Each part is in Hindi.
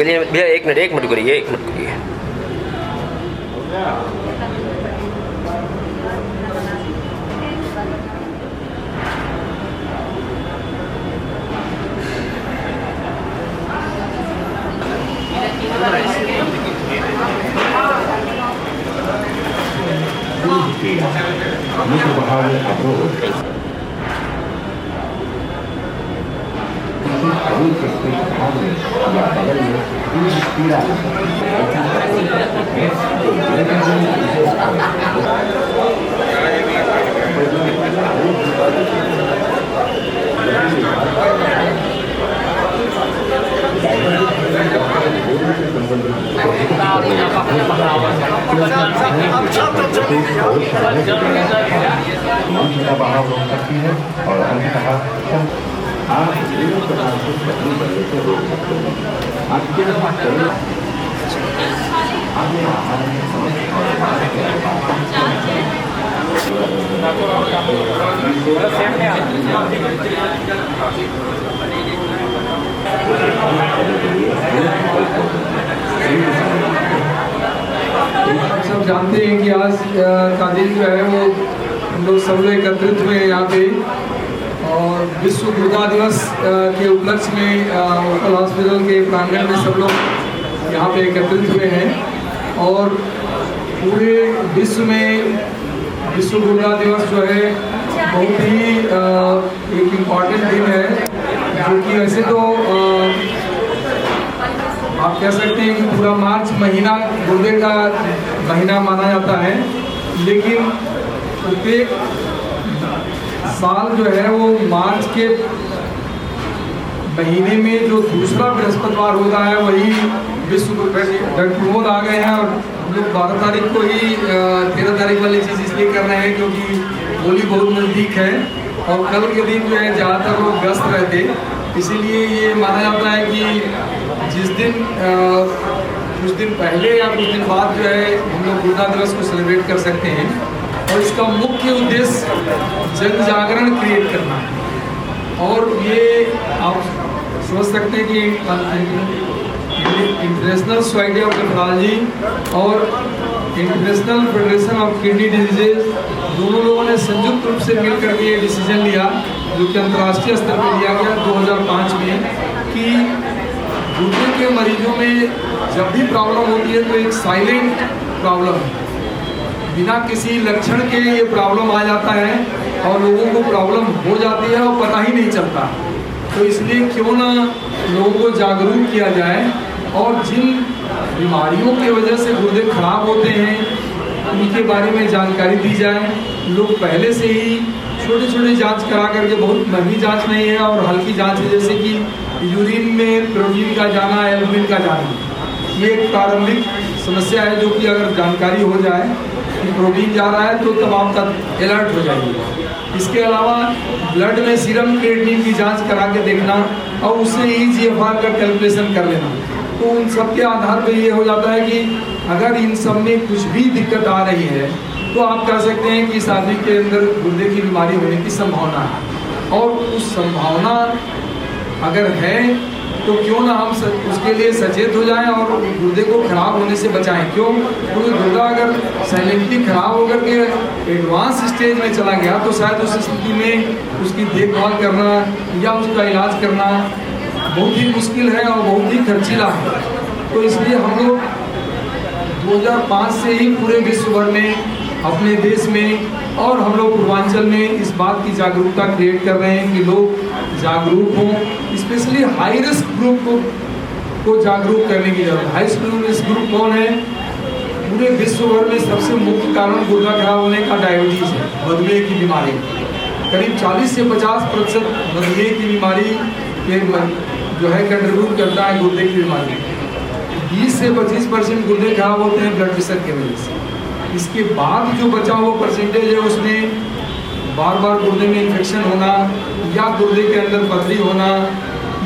चलिए भैया एक मिनट करिए, बहाव रोक सकती है और अंततः आप सब जानते हैं कि आज का दिन जो है वो हम लोग सब लोग एकत्रित हुए हैं यहाँ पे, और विश्व गुर्दा दिवस के उपलक्ष्य में लोकल हॉस्पिटल के प्रांगण में सब लोग यहाँ पे एकत्रित हुए हैं। और पूरे विश्व में विश्व गुर्दा दिवस जो है बहुत ही एक इम्पॉर्टेंट दिन है, जो कि वैसे तो आप कह सकते हैं कि पूरा मार्च महीना गुर्दे का महीना माना जाता है, लेकिन प्रत्येक साल जो है वो मार्च के महीने में जो दूसरा बृहस्पतिवार होता है वही विश्व डॉक्टर प्रमोद आ गए हैं। और हम लोग 12 तारीख को ही 13 तारीख वाली चीज़ इसलिए कर रहे हैं क्योंकि होली बहुत नज़दीक है और कल के दिन जो है ज़्यादातर लोग व्यस्त रहते, इसीलिए ये माना जाता है कि जिस दिन कुछ दिन पहले या कुछ दिन बाद जो है हम लोग गुर्दा दिवस को सेलिब्रेट कर सकते हैं। और इसका मुख्य उद्देश्य जन जागरण क्रिएट करना है। और ये आप समझ सकते हैं कि इंटरनेशनल सोसाइटी ऑफ नेफ्रोलॉजी और international federation of kidney diseases दोनों लोगों ने संयुक्त रूप से मिल करके ये डिसीजन लिया, जो कि अंतर्राष्ट्रीय स्तर पर लिया गया 2005 में, कि गुर्दे के मरीजों में जब भी प्रॉब्लम होती है तो एक साइलेंट प्रॉब्लम, बिना किसी लक्षण के ये प्रॉब्लम आ जाता है और लोगों को प्रॉब्लम हो जाती है और पता ही नहीं चलता। तो इसलिए क्यों ना लोगों को जागरूक किया जाए और जिन बीमारियों की वजह से गुर्दे खराब होते हैं उनके बारे में जानकारी दी जाए। लोग पहले से ही छोटे छोटे जांच करा करके, बहुत महंगी जांच नहीं है और हल्की जांच है, जैसे कि यूरिन में प्रोटीन का जाना, एल्बुमिन का जाना, ये एक प्रारंभिक समस्या है जो कि अगर जानकारी हो जाए कि प्रोटीन जा रहा है तो तब आप तक अलर्ट हो जाएगी। इसके अलावा ब्लड में सीरम क्रिएटिनिन की जांच करा के देखना और उससे EGFR का कैलकुलेशन कर लेना। तो उन सब के आधार पर ये हो जाता है कि अगर इन सब में कुछ भी दिक्कत आ रही है तो आप कह सकते हैं कि इस आदमी के अंदर गुर्दे की बीमारी होने की संभावना है। और उस संभावना अगर है तो क्यों ना हम उसके लिए सचेत हो जाएं और गुर्दे को खराब होने से बचाएं। क्यों? क्योंकि गुर्दा अगर साइलेंटली खराब होकर के एडवांस स्टेज में चला गया तो शायद उस स्थिति में उसकी देखभाल करना या उसका इलाज करना बहुत ही मुश्किल है और बहुत ही खर्चीला है। तो इसलिए हम लोग 2005 से ही पूरे विश्व भर में, अपने देश में और हम लोग पूर्वांचल में इस बात की जागरूकता क्रिएट कर रहे हैं कि लोग जागरूक हों, स्पेशली हाई रिस्क ग्रुप को जागरूक करने की जरूरत है। हाई रिस्क ग्रुप कौन है? पूरे विश्व भर में सबसे मुख्य कारण गुर्दा खराब होने का डायबिटीज है, मधुमेह की बीमारी। करीब 40 से 50% मधुमेह की बीमारी जो है कंट्रीब्यूट करता है गुर्दे की बीमारी। 20 से 25% गुर्दे खराब होते हैं ब्लड प्रेशर की वजह से। इसके बाद जो बचा हुआ परसेंटेज है उसमें बार बार गुर्दे में इन्फेक्शन होना या गुर्दे के अंदर पथरी होना,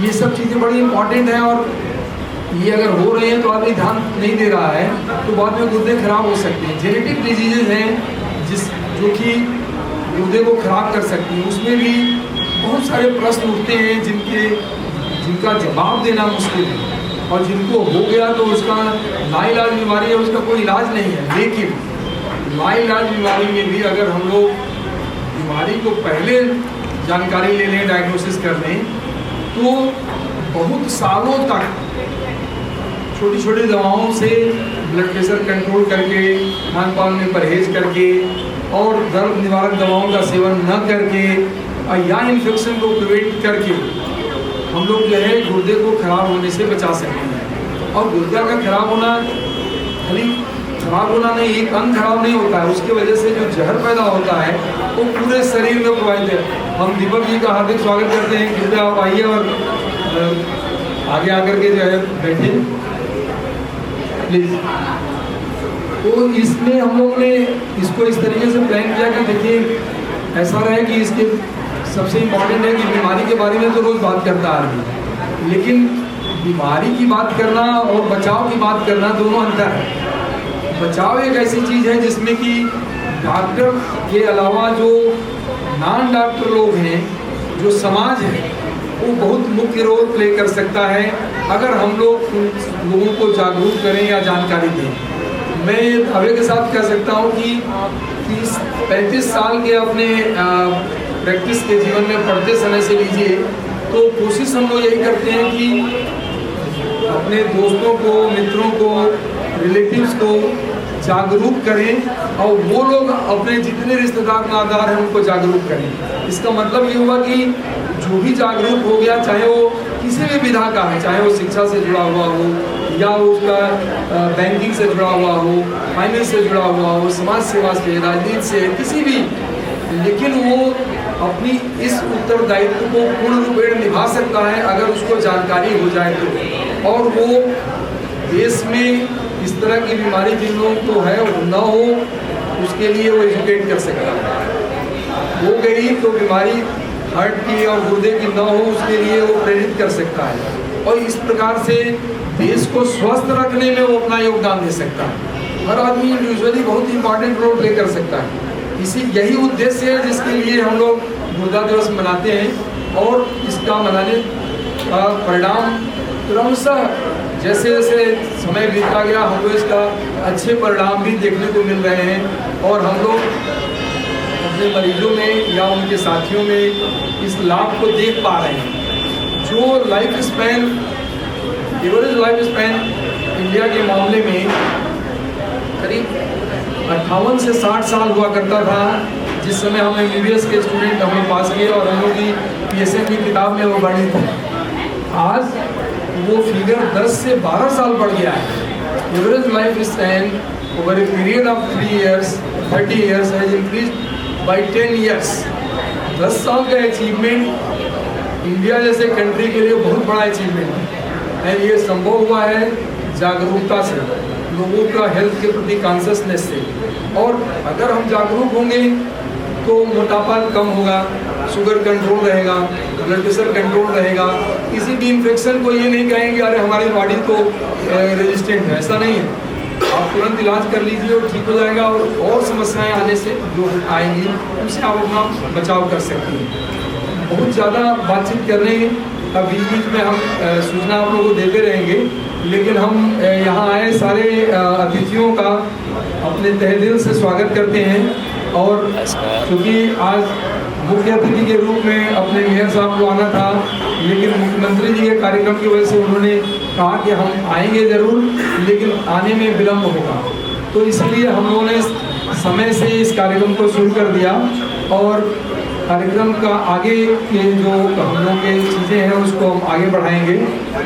ये सब चीज़ें बड़ी इंपॉर्टेंट हैं। और ये अगर हो रही हैं तो आदमी ध्यान नहीं दे रहा है तो बाद में गुर्दे खराब हो सकते हैं। जेनेटिक डिजीजेज हैं जो कि गुर्दे को खराब कर सकती हैं। उसमें भी बहुत सारे प्रश्न उठते हैं जिनका जवाब देना मुश्किल है। और जिनको हो गया तो उसका लाइलाज बीमारी है, उसका कोई इलाज नहीं है। लेकिन लाइलाज बीमारी में भी अगर हम लोग बीमारी को पहले जानकारी ले लें, डायग्नोसिस कर लें, तो बहुत सालों तक छोटी छोटी दवाओं से ब्लड प्रेशर कंट्रोल करके, खान पान में परहेज करके और दर्द निवारक दवाओं का सेवन न करके या इन्फेक्शन को प्रिवेंट करके हम लोग जो है गुर्दे को खराब होने से बचा सकते हैं। और गुर्दा का खराब होना खाली खराब होना नहीं, एक अंग खराब नहीं होता है, उसकी वजह से जो जहर पैदा होता है वो पूरे शरीर में प्रभावित है। हम दीपक जी का हार्दिक स्वागत करते हैं, कृपया आप आइए और आगे आकर के जो है बैठिए प्लीज। तो इसमें हम लोग ने इसको इस तरीके से प्लान किया कि देखिए ऐसा रहे कि इसके सबसे इम्पोर्टेंट है कि बीमारी के बारे में तो रोज़ बात करता है आदमी, लेकिन बीमारी की बात करना और बचाव की बात करना दोनों अंतर है। बचाव एक ऐसी चीज़ है जिसमें कि डॉक्टर के अलावा जो नॉन डॉक्टर लोग हैं, जो समाज है, वो बहुत मुख्य रोल प्ले कर सकता है अगर हम लोग लोगों को जागरूक करें या जानकारी दें। मैं दावे के साथ कह सकता हूँ कि 30-35 साल के अपने प्रैक्टिस के जीवन में पढ़ते समय से लीजिए तो कोशिश हम लोग यही करते हैं कि अपने दोस्तों को, मित्रों को, रिलेटिव्स को जागरूक करें और वो लोग अपने जितने रिश्तेदार नादार हैं उनको जागरूक करें। इसका मतलब ये हुआ कि जो भी जागरूक हो गया, चाहे वो किसी भी विधा का है, चाहे वो शिक्षा से जुड़ा हुआ हो या उसका बैंकिंग से जुड़ा हुआ हो, फाइनेंस से जुड़ा हुआ हो, समाज सेवा से, राजनीति से, किसी भी, लेकिन वो अपनी इस उत्तरदायित्व को पूर्ण रूपेण निभा सकता है अगर उसको जानकारी हो जाए तो। और वो देश में इस तरह की बीमारी जिन लोगों को है न हो, उसके लिए वो एजुकेट कर सकता है। हो गई तो बीमारी हार्ट की और गुर्दे की न हो, उसके लिए वो प्रेरित कर सकता है और इस प्रकार से देश को स्वस्थ रखने में वो अपना योगदान दे सकता है। हर आदमी इंडिविजुअली बहुत इंपॉर्टेंट रोल प्ले कर सकता है। यही उद्देश्य है जिसके लिए हम लोग गुर्दा दिवस मनाते हैं और इसका मनाने का परिणाम क्रमशः जैसे जैसे समय बीतता गया हमको इसका अच्छे परिणाम भी देखने को मिल रहे हैं और हम लोग अपने मरीजों में या उनके साथियों में इस लाभ को देख पा रहे हैं। जो life span, average life span India के मामले में करीब 58 से 60 साल हुआ करता था जिस समय हम MBBS के स्टूडेंट हमने पास किए और हम लोग की PSM की किताब में वो वर्णित है। आज वो फिगर 10 से 12 साल बढ़ गया है। Average life span over a period of 3 years 30 years has increased by 10 years। 10 साल का अचीवमेंट इंडिया जैसे कंट्री के लिए बहुत बड़ा अचीवमेंट है। ये संभव हुआ है जागरूकता से, लोगों का हेल्थ के प्रति कॉन्शियसनेस से। और अगर हम जागरूक होंगे तो मोटापा कम होगा, शुगर कंट्रोल रहेगा, ब्लड प्रेशर कंट्रोल रहेगा। किसी भी इन्फेक्शन को ये नहीं कहेंगे अरे हमारी बॉडी तो रेजिस्टेंट है, ऐसा नहीं है। आप तुरंत इलाज कर लीजिए और ठीक हो जाएगा और समस्याएं आने से जो आएंगी उनसे आप अपना बचाव कर सकते हैं। बहुत ज़्यादा बातचीत कर रहे हैं, अब बीच बीच में हम सूचना आप लोगों को देते रहेंगे, लेकिन हम यहाँ आए सारे अतिथियों का अपने तहे दिल से स्वागत करते हैं। और क्योंकि आज मुख्य अतिथि के रूप में अपने मेयर साहब को आना था, लेकिन मुख्यमंत्री जी के कार्यक्रम की वजह से उन्होंने कहा कि हम आएंगे ज़रूर, लेकिन आने में विलम्ब होगा, तो इसलिए हम लोगों ने समय से इस कार्यक्रम को शुरू कर दिया और कार्यक्रम का आगे के जो हम लोग के चीज़ें हैं उसको हम आगे बढ़ाएंगे।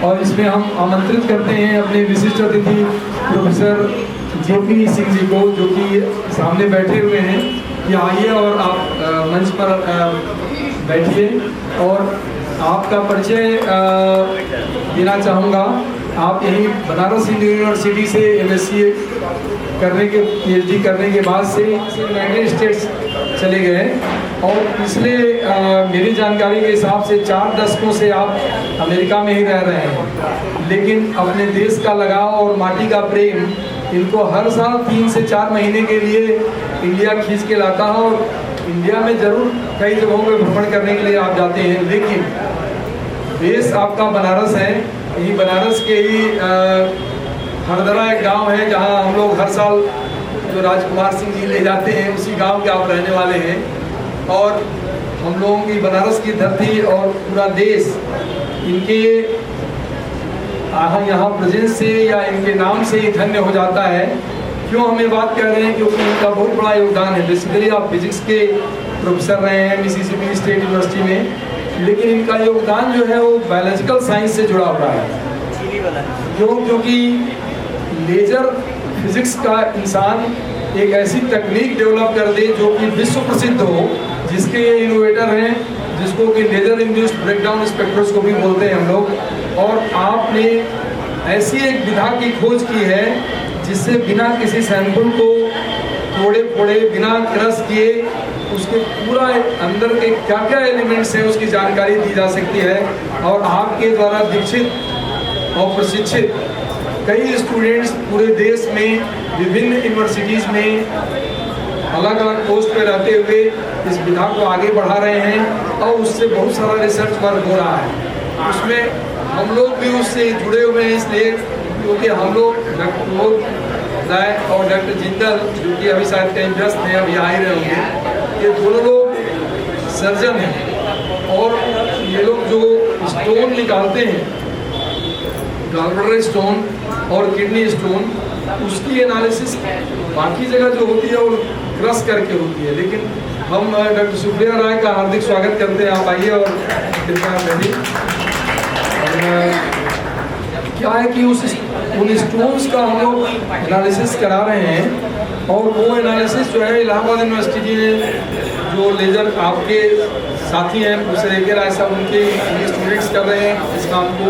और इसमें हम आमंत्रित करते हैं अपने विशिष्ट अतिथि प्रोफेसर JP सिंह जी को, जो कि सामने बैठे हुए हैं, कि आइए और आप मंच पर बैठिए और आपका परिचय देना चाहूँगा। आप यहीं बनारस हिंदू यूनिवर्सिटी से MSc करने के PhD करने के बाद से यूनाइटेड स्टेट्स चले गए और पिछले मेरी जानकारी के हिसाब से 4 दशकों से आप अमेरिका में ही रह रहे हैं, लेकिन अपने देश का लगाव और माटी का प्रेम इनको हर साल 3 से 4 महीने के लिए इंडिया खींच के लाता है और इंडिया में ज़रूर कई जगहों पर भ्रमण करने के लिए आप जाते हैं, लेकिन देश आपका बनारस है यही बनारस के ही हरदरा एक गांव है जहां हम लोग हर साल जो राजकुमार सिंह जी ले जाते हैं उसी गांव के आप रहने वाले हैं। और हम लोगों की बनारस की धरती और पूरा देश इनके यहाँ प्रेजेंस से या इनके नाम से ही धन्य हो जाता है। क्यों हम ये बात कह रहे हैं? क्योंकि इनका बहुत बड़ा योगदान है। बेसिकली आप फिजिक्स के प्रोफेसर रहे हैं मिसिसिपी स्टेट यूनिवर्सिटी में, लेकिन इनका योगदान जो है वो बायोलॉजिकल साइंस से जुड़ा हुआ है। क्योंकि लेजर फिजिक्स का इंसान एक ऐसी तकनीक डेवलप कर दे जो कि विश्व प्रसिद्ध हो, जिसके ये इनोवेटर हैं, जिसको कि लेजर इंड्यूस्ड ब्रेकडाउन स्पेक्ट्रोस्कोपी बोलते हैं हम लोग। और आपने ऐसी एक विधा की खोज की है जिससे बिना किसी सैंपल को तोड़े फोड़े, बिना क्रश किए, उसके पूरा अंदर के क्या क्या एलिमेंट्स हैं उसकी जानकारी दी जा सकती है। और आपके द्वारा दीक्षित और प्रशिक्षित कई स्टूडेंट्स पूरे देश में विभिन्न यूनिवर्सिटीज़ में अलग अलग पोस्ट पे रहते हुए इस विधा को आगे बढ़ा रहे हैं और उससे बहुत सारा रिसर्च वर्क हो रहा है। उसमें हम लोग भी उससे जुड़े हुए हैं, इसलिए क्योंकि हम लोग डॉक्टर राय और डॉक्टर जिंदल जो कि अभी शायद कहीं व्यस्त हैं, अभी आ ही रहे होंगे, ये दोनों लोग सर्जन हैं। और ये लोग जो स्टोन निकालते हैं, गॉलब्लैडर स्टोन और किडनी स्टोन, उसकी एनालिसिस बाकी जगह जो होती है वो क्रश करके होती है। लेकिन हम डॉक्टर सुप्रिया राय का हार्दिक स्वागत करते हैं। आप आइए और कृपया बैठिए। क्या है कि उन स्टोन्स का हम लोग एनालिसिस करा रहे हैं और वो एनालिसिस जो है इलाहाबाद यूनिवर्सिटी में जो लेजर आपके साथी हैं प्रोफेसर ए के राय साहब, उनके स्टूडेंट्स कर रहे हैं इस काम को।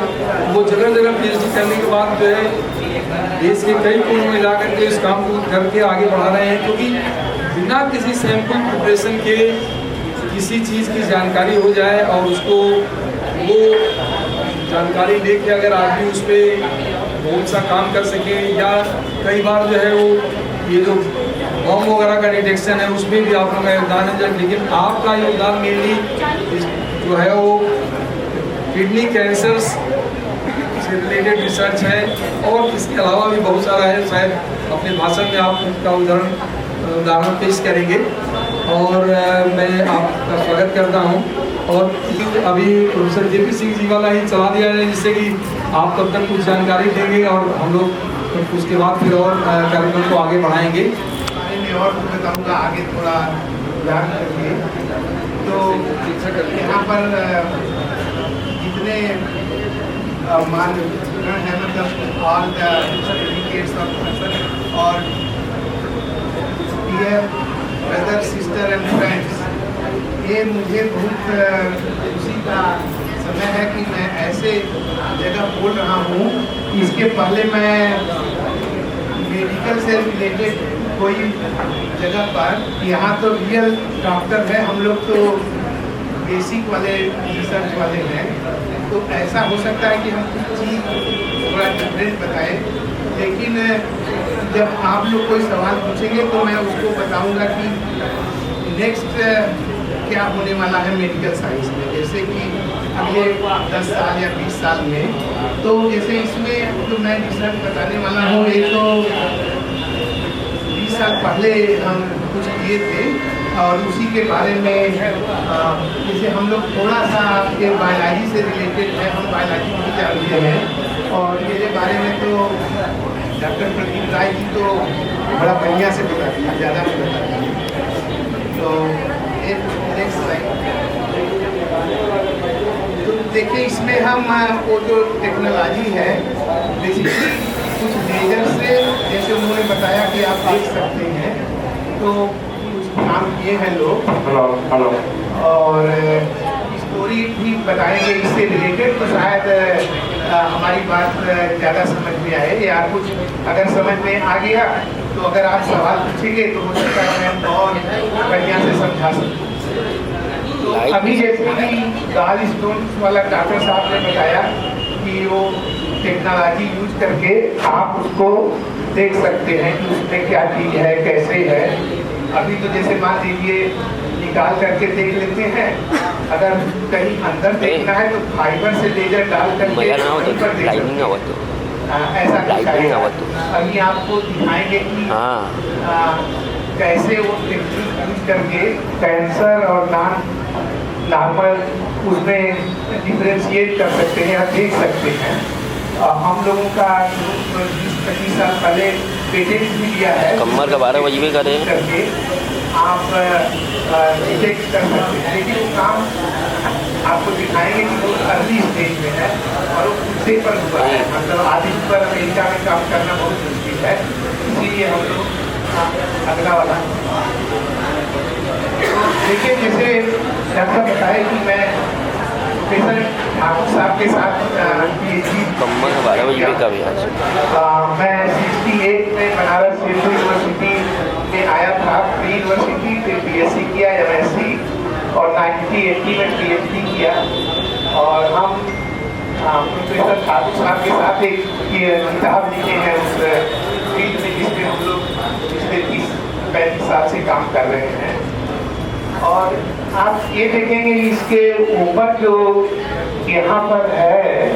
वो जगह जगह PhD करने के बाद जो है देश के कई कोनों में जा करके इस काम को करके आगे बढ़ा रहे हैं। क्योंकि बिना किसी सैंपल प्रिपरेशन के किसी चीज़ की जानकारी हो जाए और उसको वो जानकारी लेके अगर आदमी उस पर बहुत सा काम कर सके, या कई बार जो है वो ये जो बम वगैरह का डिटेक्शन है उसमें भी आप लोगों का योगदान है। लेकिन आपका योगदान मेनली जो है वो किडनी कैंसर से रिलेटेड रिसर्च है और इसके अलावा भी बहुत सारा है। शायद अपने भाषण में आप उसका उदाहरण पेश करेंगे और मैं आपका स्वागत करता हूं। और अभी प्रोफेसर JP सिंह जी वाला ही चला दिया है, जिससे कि आप तब तक कुछ जानकारी देंगे और हम लोग उसके बाद फिर और कार्यक्रम को आगे बढ़ाएंगे। और बताऊंगा आगे थोड़ा ध्यान करके। तो यहाँ पर जितने मान्यगण हैं, मतलब all the certificates of professor और dear brother sister and friends, ये मुझे बहुत खुशी का समय है कि मैं ऐसे जगह बोल रहा हूँ। इसके पहले मैं मेडिकल से रिलेटेड कोई जगह पर, यहाँ तो रियल डॉक्टर है, हम लोग तो बेसिक वाले रिसर्च वाले हैं, तो ऐसा हो सकता है कि हम कुछ चीज़ थोड़ा डिफरेंट बताएं। लेकिन जब आप लोग कोई सवाल पूछेंगे तो मैं उसको बताऊंगा कि नेक्स्ट क्या होने वाला है मेडिकल साइंस में, जैसे कि अगले 10 साल या 20 साल में। तो जैसे इसमें जो मैं रिसर्च बताने वाला हूँ, एक तो 20 साल पहले हम कुछ किए थे और उसी के बारे में जैसे हम लोग थोड़ा सा ये बायोलॉजी से रिलेटेड है, हम बायोलॉजी नहीं जानते हैं और मेरे बारे में तो डॉक्टर प्रदीप राय जी तो बड़ा बढ़िया से बताती है, ज़्यादा बताती है। तो नेक्स्ट स्लाइड। तो देखिए इसमें हम वो जो टेक्नोलॉजी है बेसिकली कुछ लेजर से, जैसे उन्होंने बताया कि आप देख सकते हैं, तो काम किए हैं लोग। हेलो और स्टोरी भी बताएंगे इससे रिलेटेड, तो शायद हमारी बात ज़्यादा समझ में आए या कुछ अगर समझ में आ गया तो अगर आप सवाल पूछेंगे तो हो सकता है मैं और बढ़िया से समझा सकूँ। तो अभी जैसे कि गॉल स्टोन वाला डॉक्टर साहब ने बताया कि वो टेक्नोलॉजी यूज करके आप उसको देख सकते हैं कि उसमें क्या चीज़ है, कैसे है। अभी तो जैसे मान लीजिए निकाल करके देख लेते हैं अगर कहीं अंदर देखना है तो फाइबर से लेजर डाल करके मला नाव वहीं पर होतं देख लाइनिंग सकते आवडतो हैं। ऐसा लाइटिंग दिखाएगा। आवडतो। अभी आपको दिखाएंगे कि हां कैसे वो टेक्निक यूज करके कैंसर और नॉर्मल उसमें डिफ्रेंशिएट कर सकते हैं या देख सकते हैं। हम लोगों का 20-25 साल पहले पेटेंट भी लिया है, कमर का 12 बजे भी करे करके आप डिटेक्ट कर सकते हैं। लेकिन वो काम आपको दिखाएंगे कि वो अर्ली स्टेज में है और वो खुद पर हुआ है, मतलब आदि पर अमेरिका में काम करना बहुत मुश्किल है, इसीलिए हम लोग अगला वाला देखिए। जैसे डॉक्टर बताए कि मैं प्रोफेसर ठाकुर साहब के साथ PhD कमर 12 बजे भी कभी आज मैं 68 में बनारस हिंदू यूनिवर्सिटी में आया था, प्री यूनिवर्सिटी, फिर BSc किया, MSc और 1980 में PhD किया। और हम प्रोफेसर ठाकुर साहब के साथ एक किताब लिखे हैं उस फील्ड में जिसमें हम लोग पिछले 30-35 साल से काम कर रहे हैं। और आप ये देखेंगे इसके ऊपर जो यहाँ पर है,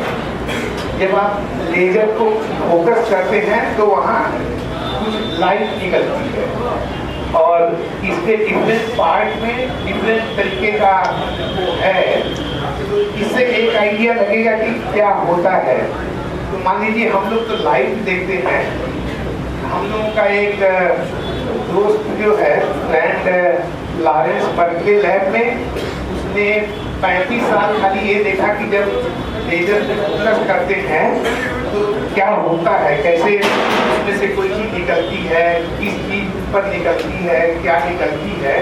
जब आप लेजर को फोकस करते हैं तो वहाँ कुछ लाइट निकलती है और इसके डिफरेंट पार्ट में डिफरेंट तरीके का वो है। इससे एक आइडिया लगेगा कि क्या होता है। तो मान लीजिए हम लोग तो लाइट देखते हैं, हम लोगों का एक दोस्त जो है फ्रेंड लॉरेंस बर्कले लैब में, उसने 35 साल खाली ये देखा कि जब लेजर से फोकस करते हैं तो क्या होता है, कैसे उसमें से कोई चीज निकलती है, किस चीज पर निकलती है, क्या निकलती है।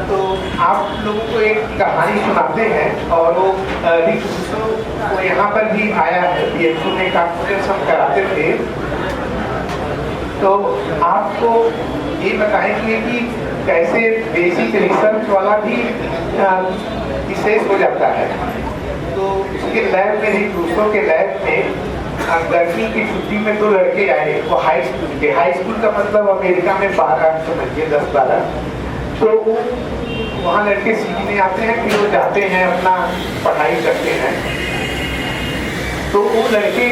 तो आप लोगों को एक कहानी सुनाते हैं और वो वो यहाँ पर भी आया है, BHU में कॉन्फ्रेंस हम कराते थे। तो आपको ये बताएंगे कि कैसे बेसिक रिसर्च वाला भी विशेष हो जाता है। तो उसके लैब में ही दूसरों के लैब में गर्मी की छुट्टी में 2 लड़के आए, वो हाई स्कूल के, हाई स्कूल का मतलब अमेरिका में 12 समझिए 10-12। तो वहाँ लड़के सीखने आते हैं, फिर वो जाते हैं अपना पढ़ाई करते हैं। तो वो लड़के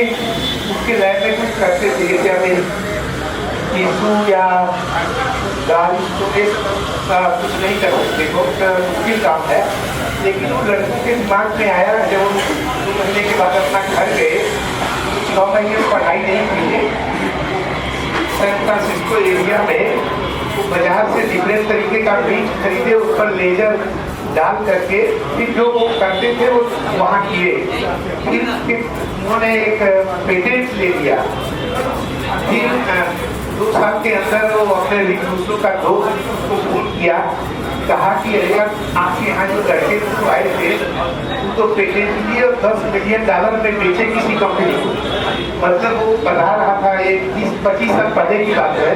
उसके लैब में कुछ करते थे, जैसे हमें टिश्यू या गाल तो एक कुछ नहीं कर सकते, बहुत मुश्किल काम है। लेकिन वो लड़कों के दिमाग में आया, जब वो 2 महीने के बाद अपना घर गए, 9 महीने पढ़ाई नहीं की, सैन फ्रांसिस्को एरिया में वो बाजार से डिफरेंट तरीके का बीज खरीदे, उस पर लेजर डाल करके फिर जो वो करते थे वो वहाँ किए। फिर उन्होंने एक पेटेंट ले लिया। फिर 2 साल के अंदर वो अपने दूसरों का दोस्त को फोन किया, कहा कि अगर आपके यहाँ जो लड़के आए थे उनको पेटेंट लिए और $10 मिलियन में बेचे किसी कंपनी को। मतलब वो बता रहा था, ये 20-25 साल पहले की बात है,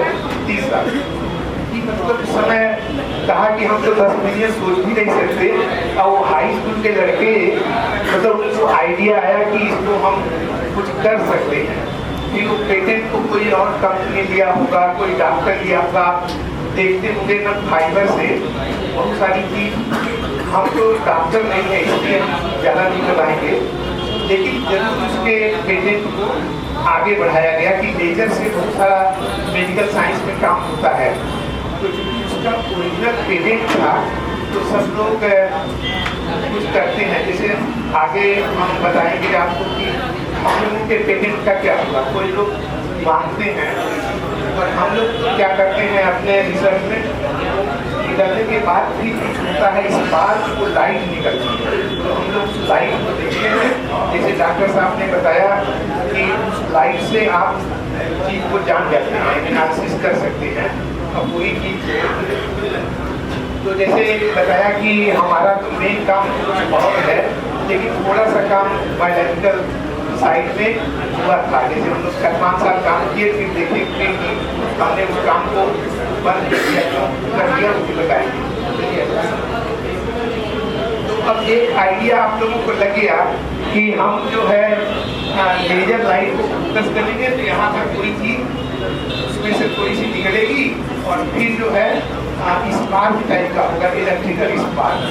30 साल की। मतलब उस समय कहा कि हम तो 10 मिलियन सोच भी नहीं सकते। और वो हाई स्कूल के लड़के, मतलब उनको आइडिया आया कि इसको हम कुछ कर सकते हैं। फिर वो पेटेंट को कोई और कंपनी लिया होगा, कोई डॉक्टर लिया होगा, देखते होंगे ना फाइबर से बहुत सारी चीज। हम तो डॉक्टर नहीं है इसलिए ज़्यादा नहीं बताएंगे, लेकिन जरूर उसके पेटेंट को आगे बढ़ाया गया कि लेजर से बहुत सारा मेडिकल साइंस में काम होता है। तो उसका ओरिजिनल पेटेंट था तो सब लोग कुछ करते हैं। जैसे आगे हम बताएंगे आपको कि हम लोगों के पेटेंट का क्या हुआ। कोई लोग मांगते हैं और हम लोग तो क्या करते हैं अपने रिसर्च में, निकलने के बाद भी कुछ होता है, इस बार वो लाइट निकलती है तो हम लोग उस लाइट को देखते हैं। जैसे डॉक्टर साहब ने बताया कि उस लाइट से आप चीज़ को जान जाते हैं, एनालिसिस कर सकते हैं। अब वही चीज़ तो जैसे बताया कि हमारा तो मेन काम कुछ बहुत है, लेकिन थोड़ा सा काम बायोलॉजिकल साइड में हुआ था। जैसे हम लोग 5 साल काम किए, फिर देखे कि हमने उस काम को बंद कर दिया, उसकी बताएंगे। तो अब एक आइडिया आप लोगों को लग गया कि हम जो है लेजर लाइट को फोकस करेंगे तो यहाँ पर कोई चीज उसमें से थोड़ी सी निकलेगी और फिर जो है स्पार्क टाइप का होगा, इलेक्ट्रिकल स्पार्क।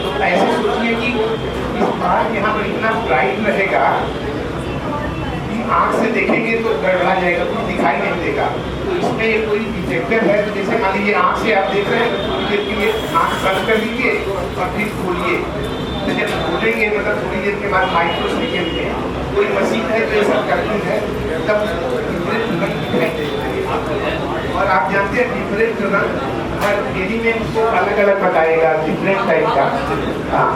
तो ऐसे सोचिए कि स्पार्क यहाँ पर इतना ब्राइट रहेगा कि आँख से देखेंगे तो गड़बड़ा जाएगा, कुछ दिखाई नहीं देगा। तो इसमें कोई डिटेक्टर है, तो जैसे मान लीजिए आँख से आप देख रहे हैं, थोड़ी देर के लिए आँख बंद कर दीजिए और फिर खोलिए। तो जब खोलेंगे मतलब थोड़ी देर के बाद माइक्रो सेकेंड में कोई मशीन है जो सब करती है, तब डिफरेंट रंग दिखाई देते। और आप जानते हैं डिफरेंट रंग हर एलिमेंट को अलग अलग बताएगा, डिफरेंट टाइप का। हाँ,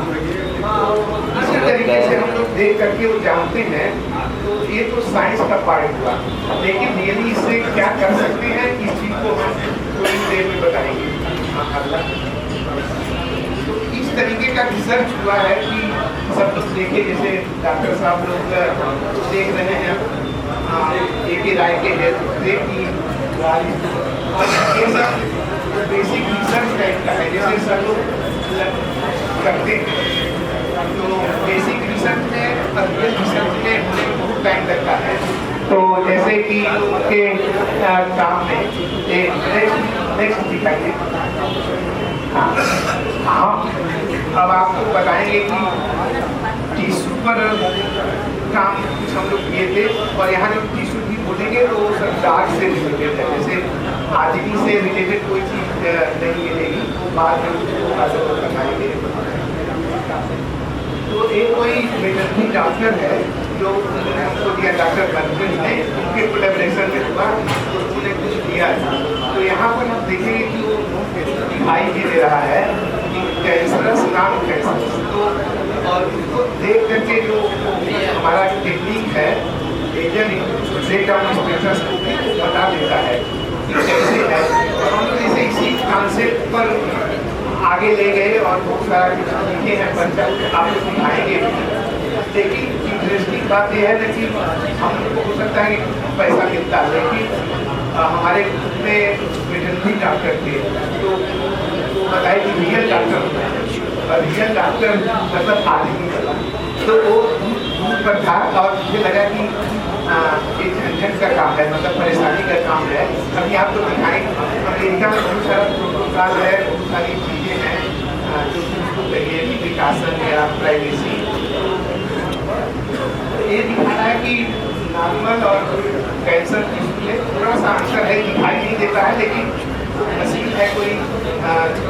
इसी तरीके से हम लोग देख करके वो जानते हैं। तो ये तो साइंस का पार्ट हुआ, लेकिन रियली इससे क्या कर सकते हैं इस चीज को हम थोड़ी देर में बताएंगे। तो इस तरीके का रिसर्च हुआ है कि सब कुछ देखे, जैसे डॉक्टर साहब लोग देख रहे हैं एक राय के है, ये सब बेसिक रिसर्च टाइप का है, जैसे सब लोग करते हैं। तो बेसिक रिसर्च में और रियल रिसर्च में होने में बहुत टाइम लगता है। तो जैसे कि उनके काम में नेक्स्ट दिखाइए। हाँ, अब आपको बताएंगे कि टिश्यू पर काम कुछ हम लोग किए थे, और यहाँ जो टिश्यू भी बोलेंगे तो सब डार्क से रिलेटेड है। जैसे आदमी से रिलेटेड कोई चीज़ नहीं मिलेगी, बाद में उसको बताएंगे। तो एक कोई वेटरनरी डॉक्टर है जो हमको दिया, डॉक्टर बनकर ने उनके कोलैबोरेशन में हुआ, तो उन्होंने कुछ दिया। तो यहाँ पर हम देखेंगे कि वो दिखाई भी दे रहा है कि कैंसरस नाम कैंसरस। तो और उसको देख करके जो हमारा टेक्निक है लेजर स्पेक्ट्रोस्कोपी को बता देता है कि कैसे है। तो हम लोग जैसे इसी कॉन्सेप्ट पर आगे ले गए और बहुत सारा कुछ लिखे हैं, बच्चा आप लोग दिखाएंगे। लेकिन इंटरेस्टिंग बात यह है कि हम लोग को हो सकता है कि पैसा मिलता है, लेकिन हमारे ग्रुप में वेटरनरी डॉक्टर थे, तो बताए कि रियल डॉक्टर, और रियल डॉक्टर मतलब आदमी वाला। तो वो दूर पर था और मुझे लगा कि ये झंझट का काम है, मतलब परेशानी का काम है। अभी आपको दिखाएंगे अमेरिका में बहुत सारा प्रोटोकॉल है, बहुत सारी चीज़ें हैं जो उसको कहिए विकासन या प्राइवेसी। ये दिखा रहा है कि नॉर्मल और कैंसर की थोड़ा सा अंतर है, दिखाई नहीं देता है, लेकिन मशीन है कोई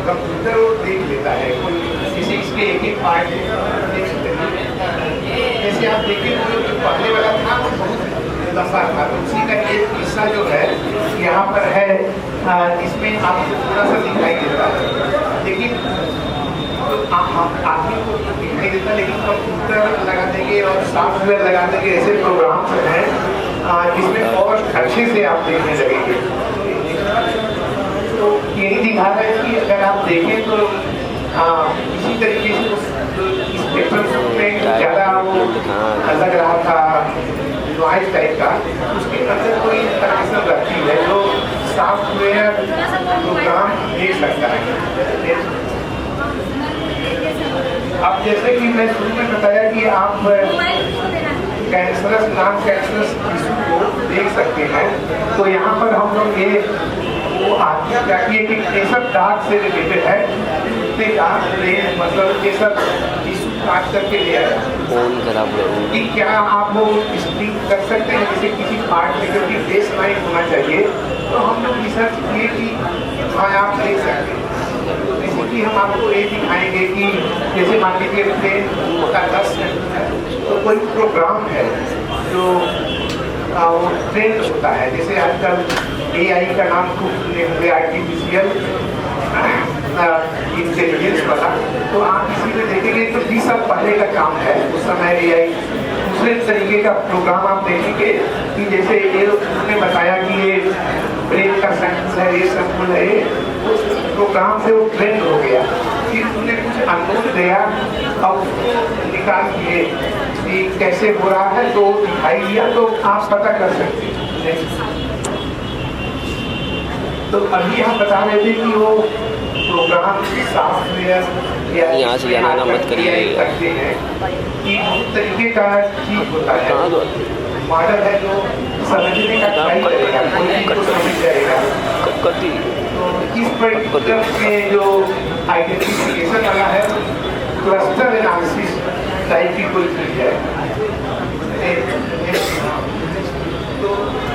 कंप्यूटर वो देख लेता है, कोई जैसे इसके एक एक पार्ट देख सकते हैं। जैसे आप देखिए जो पहले वाला था वो बहुत लंबा था, तो उसी का एक हिस्सा जो है यहाँ पर है, इसमें आपको थोड़ा सा दिखाई देता है, लेकिन आदमी को दिखाई देता है, लेकिन कंप्यूटर लगा देंगे और सॉफ्टवेयर लगा देंगे, ऐसे प्रोग्राम हैं जिसमें और अच्छे से आप देखने लगेंगे। तो यही दिखा रहा है कि अगर आप देखें तो इसी तरीके से स्पेक्ट्रोस्कोप में ज़्यादा वो लग रहा था नॉइज टाइप का, उसके अंदर कोई कनेक्शन रखती है जो सॉफ्टवेयर प्रोग्राम देख सकता है। अब जैसे कि मैं शुरू में बताया कि आप कैंसरस नॉन कैंसरस टिश्यू को देख सकते हैं, तो यहाँ पर हम लोग ये वो आदमी जाती है कि ये सब डार्क से रिलेटेड है, इतने डार्क रेंज मतलब ये सब टिश्यू काट करके ले आया कि क्या आप वो स्टिक कर सकते हैं जैसे किसी पार्ट में, क्योंकि बेस लाइन होना चाहिए। तो हम लोग रिसर्च किए कि हाँ आप देख सकते हैं। जैसे कि हम आपको ये दिखाएंगे कि जैसे मान लीजिए ट्रेन का 10 है, तो कोई प्रोग्राम है जो वो ट्रेंड होता है, जैसे आजकल AI का नाम खूब सुने हुए, आर्टिफिशियल इंटेलिजेंस वाला। तो आप इसी में देखेंगे तो 20 साल पहले का काम है, उस समय AI दूसरे तरीके का प्रोग्राम आप देखेंगे कि जैसे ये उसने बताया कि ये ब्रेन का सैंपल है, ये सैंपल है, उस प्रोग्राम से वो ट्रेंड हो गया। फिर उसने कुछ अननोन दिया और उसको निकाल दिए कि कैसे हो रहा है, तो दिखाई दिया, तो आप पता कर सकते हैं। तो अभी हम बता रहे थे कि वो प्रोग्राम सॉफ्टवेयर या यहाँ से जाना मत करिए करते हैं कि उस तरीके का चीज होता है, मॉडल है जो समझने का ट्राई करेगा, कोई चीज को समझ जाएगा। तो इस में जो आइडेंटिफिकेशन वाला है क्लस्टर एनालिसिस टाइप की कोई चीज है। तो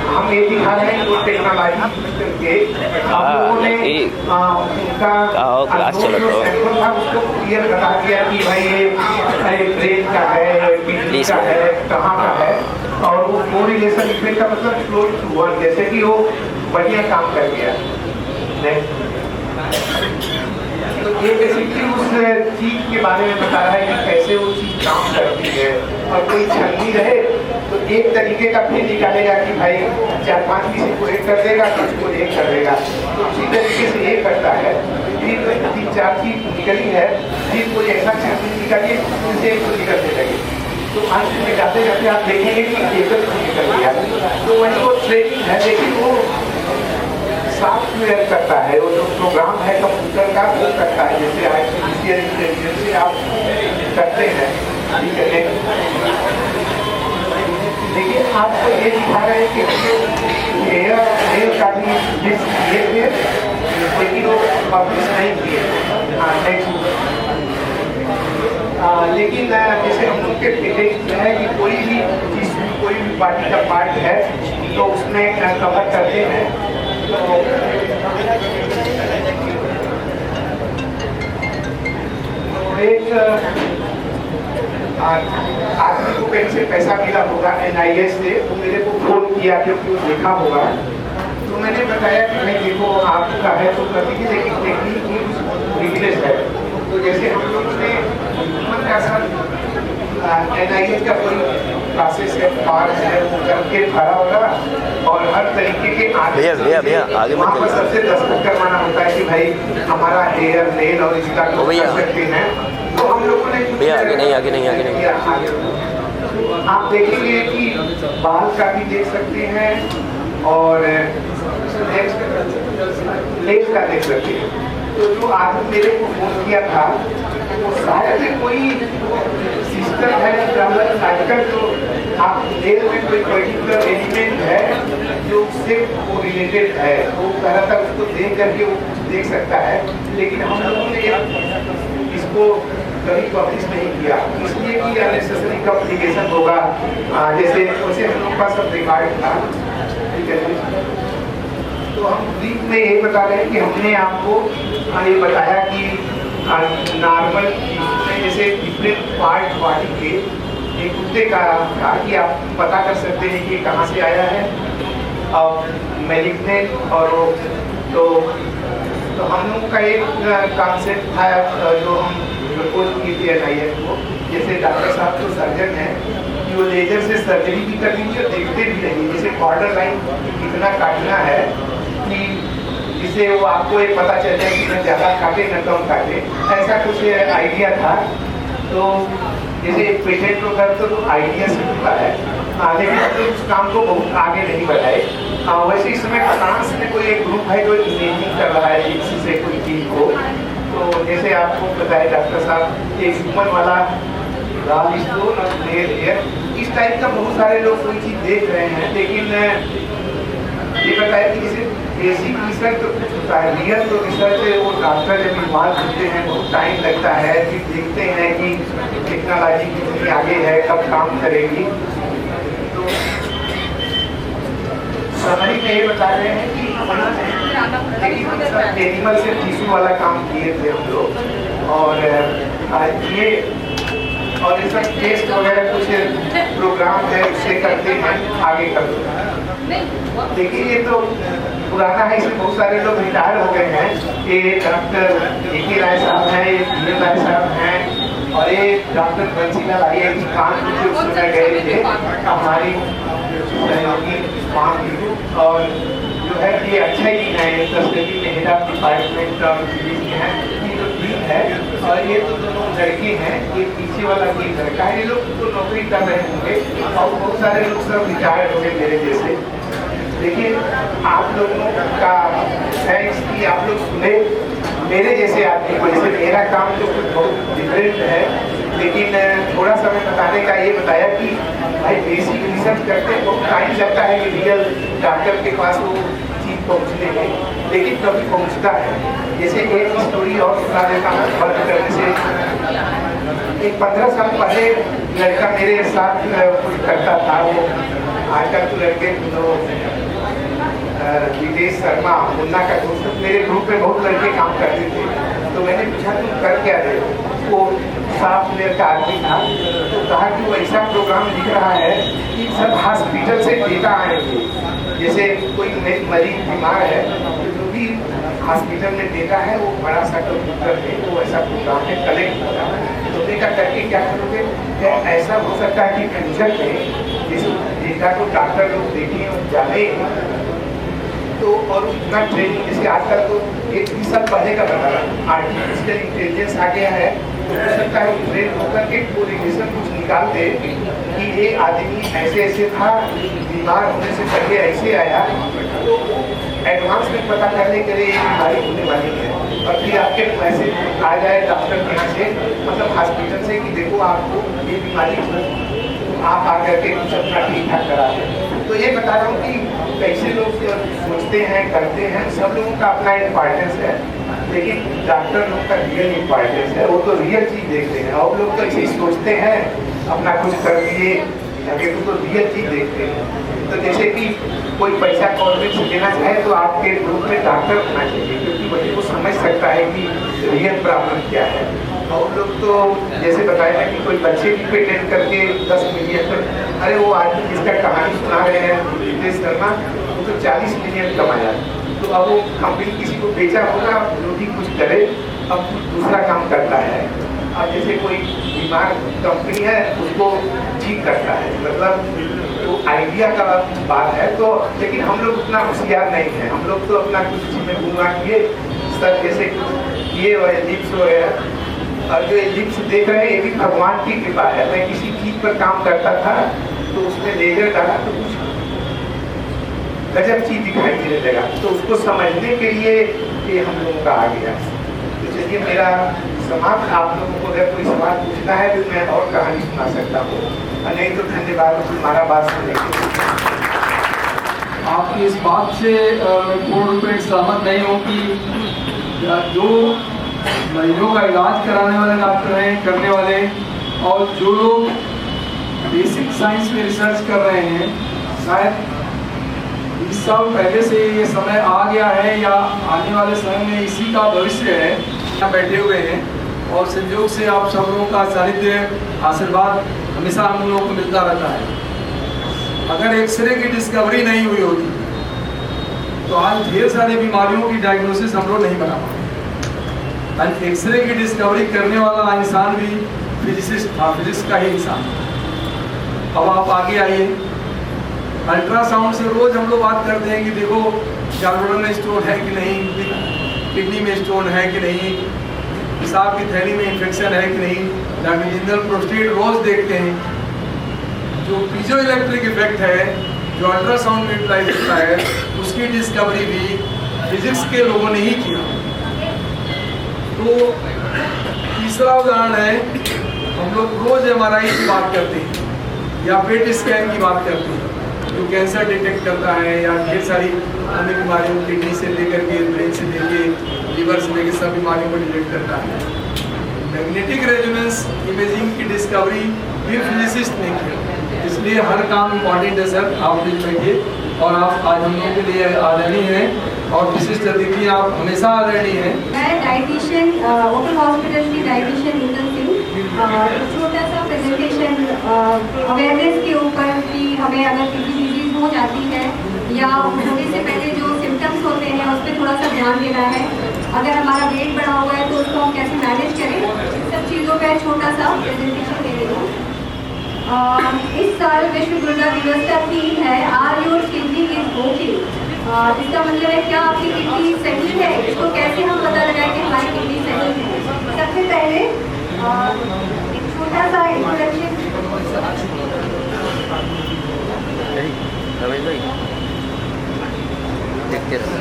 हम ये दिखा रहे हैं जो टेक्नोलॉजी के हम लोगों ने उनका सैंपल था उसको क्लियर बता दिया कि भाई ये ब्रेन का है, किडनी का है, कहाँ का है, और वो कोरिलेशन इफेक्ट का मतलब क्लोज टू वन, जैसे कि वो बढ़िया काम कर गया। तो ये बेसिकली उस चीज के बारे में बता रहा है कि कैसे वो चीज काम करती है, और कोई छलनी रहे तो एक तरीके का फिर निकालेगा कि भाई 4-5 किसी को एक कर देगा, किसी को एक कर देगा, तो उसी तरीके से ये करता है। फिर 3-4 चीज निकली है, फिर कोई ऐसा छलनी निकालिए जिससे एक को निकलने लगे, तो अंत में जाते जाते आप देखेंगे कि एक निकल गया। तो वही वो ट्रेनिंग है, लेकिन वो सॉफ्टवेयर करता है, वो जो प्रोग्राम है कंप्यूटर का वो करता है, जैसे आर्टिफिशियल इंटेलिजेंस से आप करते हैं, ठीक है। लेकिन आपको ये दिखा रहे हैं कि एयर का भी लिस्ट किए थे, लेकिन वो पब्लिश नहीं किए। लेकिन जैसे हम लोग के पेटेंट है कि कोई भी चीज, कोई भी पार्टी का पार्ट है तो उसमें कवर करते हैं। तो एक आदमी को कहीं से पैसा मिला होगा NIS से, वो मेरे को फोन किया क्योंकि वो देखा होगा, तो मैंने बताया कि भाई देखो आपका है तो कर दीजिए, लेकिन टेक्निक बिजनेस है। तो जैसे हम लोगों ने ह्यूमन का सब NIS का कोई क्लासेस है, पार्ट है, वो करके खड़ा होगा और हर तरीके के आगे वहाँ पर सबसे दस्तखत करवाना होता है कि भाई हमारा हेयर नेल और इसका कर सकते हैं। तो हम लोगों ने आगे आप देखेंगे कि बाल का भी देख सकते हैं और लेग का देख सकते हैं। तो जो आदमी मेरे को फोन किया था वो शायद कोई सिस्टम है आजकल, जो आप नेल में कोई पर्टिकुलर एलिमेंट है जो उससे वो रिलेटेड है, वो कह रहा था उसको देख करके वो देख सकता है, लेकिन हम लोगों ने इसको कभी पब्लिश नहीं किया, इसलिए कि अननेसेसरी कम्युनिकेशन होगा। जैसे वैसे हम लोग का सब रिकॉर्ड था, ठीक है। तो हम ब्रीफ में ये बता रहे हैं कि हमने आपको ये बताया कि नॉर्मल जैसे डिफरेंट पार्ट बॉडी के एक कुत्ते का था कि आप पता कर सकते हैं कि कहाँ से आया है और मैलिग्नेंट, और तो हम लोग का एक कॉन्सेप्ट था जो हम प्रपोज किए थे NIS को, जैसे डॉक्टर साहब तो सर्जन हैं कि वो लेजर से सर्जरी भी कर दीजिए और देखते भी नहीं, जैसे बॉर्डर लाइन कितना काटना है कि जिससे वो आपको एक पता चल जाए कि न ज़्यादा काटे न कम काटे, ऐसा कुछ आइडिया था। तो जैसे एक पेशेंट को कर तो आइडिया से होता है, लेकिन तो उस काम को बहुत आगे नहीं बढ़ाए। वैसे इस समय फ्रांस में कोई एक ग्रुप है जो इमेजिंग कर रहा है इसी से कोई चीज को। तो जैसे आपको पता है डॉक्टर साहब एक ह्यूमन वाला लाल स्टोन और रेड हेयर, इस टाइप का बहुत सारे लोग कोई चीज देख रहे हैं, लेकिन ये बताया कि जैसे बेसिक रिसर्च होता है, रियल जो रिसर्च है वो डॉक्टर जब इन्वॉल्व होते हैं बहुत टाइम लगता है, फिर देखते हैं कि टेक्नोलॉजी कितनी आगे है, कब काम करेगी। तो समरी में ये बता रहे हैं कि एनिमल से टिश्यू वाला काम किए थे हम लोग, और ये और इसका टेस्ट वगैरह कुछ प्रोग्राम है उससे करते हैं, आगे करते हैं। देखिए ये तो पुराना है, इसमें बहुत सारे लोग रिटायर हो गए हैं। ये डॉक्टर AK राय साहब हैं, ये PM राय साहब हैं, और ये डॉक्टर बंसीलाल IIT कानपुर से उस समय गए थे हमारी सहयोगी मां की, और जो है ये अच्छा ही है, ये तस्वीर में हेड ऑफ डिपार्टमेंट और हैं, ये जो टीम है, और ये तो दोनों लड़के हैं, ये पीछे वाला ये लड़का है, ये लोग तो नौकरी कर रहे होंगे और बहुत सारे लोग सब रिटायर्ड हो गए मेरे जैसे। लेकिन आप लोगों का थैंक्स कि आप लोग सुने मेरे जैसे आदमी को, जैसे मेरा काम तो कुछ बहुत डिफरेंट है, लेकिन थोड़ा सा मैं बताने का ये बताया कि भाई बेसिक रिसर्च करते हैं बहुत टाइम लगता है कि रियल डॉक्टर के पास वो चीज पहुँचने में, लेकिन कभी पहुँचता है। जैसे एक स्टोरी और सुना देता हूँ बंद करने से। एक 15 साल पहले लड़का मेरे साथ कुछ करता था। वो आजकल तो लड़के विदेश शर्मा मुन्ना का दोस्त, मेरे ग्रुप में बहुत लड़के काम करते थे। तो मैंने पूछा तुम कर क्या रहे हो? वो सॉफ्टवेयर का आदमी था। तो कहा कि वो ऐसा प्रोग्राम लिख रहा है कि सब हॉस्पिटल से डेटा आएंगे। जैसे कोई मरीज बीमार है, जो भी हॉस्पिटल में डेटा है वो बड़ा सा कंप्यूटर में वो ऐसा प्रोग्राम है कलेक्ट होगा। तो डेटा करके क्या करोगे? ऐसा हो सकता है कि फ्यूचर में इस डेटा को डॉक्टर लोग देखें और जाने तो, और इतना ट्रेनिंग जैसे आजकल तो 20 साल पहले का बता रहा, आर्टिफिशियल इंटेलिजेंस आ गया है। तो हो सकता है वो ट्रेन होकर के कोरिलेशन कुछ निकाल दे कि ये आदमी ऐसे ऐसे था, बीमार होने से पहले ऐसे आया, तो एडवांस में पता करने के लिए ये बीमारी होने वाली है। और फिर आपके मैसेज आ जाए डॉक्टर के यहाँ से, मतलब हॉस्पिटल से, कि देखो आपको ये बीमारी हो, आप आकर के कुछ अपना ठीक ठाक करा दें। तो ये बता रहा हूँ कि कैसे लोग सोचते हैं, करते हैं। सब लोगों का अपना इम्पोर्टेंस है, लेकिन डॉक्टर लोग का रियल इम्पोर्टेंस है। वो तो रियल चीज़ देखते हैं, और लोग तो ऐसे सोचते हैं अपना कुछ कर दिए, लेकिन वो तो रियल चीज़ देखते हैं। तो जैसे कि कोई पैसा गवर्नमेंट से लेना चाहे तो आपके ग्रुप में डॉक्टर होना चाहिए, क्योंकि वही वो समझ सकता है कि रियल प्रॉब्लम क्या है। और लोग तो जैसे बताया था कि कोई बच्चे भी पेटेंट करके 10 मिलियन, अरे वो आदमी जिसका कहानी सुना रहे हैं विदेश शर्मा, वो तो 40 मिलियन कमाया। तो अब वो कंपनी किसी को बेचा होगा, जो भी कुछ करे, अब दूसरा काम करता है। अब जैसे कोई बीमार कंपनी है उसको ठीक करता है, मतलब तो आइडिया का बात है। तो लेकिन हम लोग उतना होशियार नहीं है। हम लोग तो अपना कुछ चीज़ में घूमा किए सर, जैसे ये लिप्स वगैरह, और जो लिप्स देख रहे हैं ये भी भगवान की कृपा है। मैं किसी चीज़ पर काम करता था तो उसमें लेजर डाला तो कुछ गजब चीज़ दिखाई देने लगा, तो उसको समझने के लिए ये हम लोगों का आ गया। तो चलिए मेरा समाप्त। आप लोगों को अगर कोई सवाल पूछना है तो मैं और कहानी सुना सकता हूँ, नहीं तो धन्यवाद तुम्हारा बात सुनने के लिए। आपकी इस बात से मैं पूर्ण रूप में सहमत नहीं हूँ कि जो मरीजों का इलाज कराने वाले डॉक्टर हैं, करने वाले, और जो लोग बेसिक साइंस में रिसर्च कर रहे हैं, शायद 20 साल पहले से ये समय आ गया है या आने वाले समय में इसी का भविष्य है। यहाँ बैठे हुए हैं और संयोग से आप सब लोगों का सानिध्य, आशीर्वाद हमेशा हम लोगों को मिलता रहता है। अगर एक्सरे की डिस्कवरी नहीं हुई होती तो आज ढेर सारी बीमारियों की डायग्नोसिस हम लोग नहीं बना पाते। एक्सरे की डिस्कवरी करने वाला इंसान भी फिजिसिस्ट था, फिजिक्स का ही इंसान। अब आप आगे आइए, अल्ट्रासाउंड से रोज हम लोग बात करते हैं कि देखो जानवरों में स्टोन है कि नहीं, किडनी में स्टोन है कि नहीं, पेशाब की थैली में इन्फेक्शन है कि नहीं, लॉन्गिट्यूडिनल प्रोस्टेट रोज देखते हैं। जो पीजो इलेक्ट्रिक इफेक्ट है, जो अल्ट्रासाउंड में यूटिलाइज होता है, उसकी डिस्कवरी भी फिजिक्स के लोगों ने ही किया। तो तीसरा उदाहरण है, हम लोग रोज MRI की बात करते हैं या पेट स्कैन की बात करते हैं, जो कैंसर डिटेक्ट करता है या ढेर सारी अन्य बीमारियों, किडनी से लेकर के ब्रेन से लेकर लीवर से लेकर सब बीमारियों को डिटेक्ट करता है। मैग्नेटिक रेजोनेंस इमेजिंग की डिस्कवरी भी फिजिसिस्ट ने की, इसलिए हर काम इम्पॉर्टेंट है सर। आप दिल बैठिए, और आप आज हम लोगों के लिए आदरणीय हैं और विशिष्ट अतिथि आप हमेशा आदरणीय हैं। मैं डाइटिशियन, ओपन हॉस्पिटल की डाइटिशियन नीतन सिंह, छोटा सा प्रेजेंटेशन अवेयरनेस के ऊपर कि हमें अगर किसी डिजीज हो जाती है या होने से पहले जो सिम्टम्स होते हैं उस पर थोड़ा सा ध्यान देना है। अगर हमारा वेट बढ़ा हुआ है तो उसको हम कैसे मैनेज करें, सब चीज़ों का छोटा सा प्रेजेंटेशन दे रही हूँ। इस साल विश्व गुर्दा दिवस का थीम है are your kidney is okay. इसका मतलब है क्या आपकी किडनी सही है, इसको कैसे हम पता लगाएं कि हमारी किडनी सही है। सबसे पहले एक छोटा सा इंट्रोडक्शन,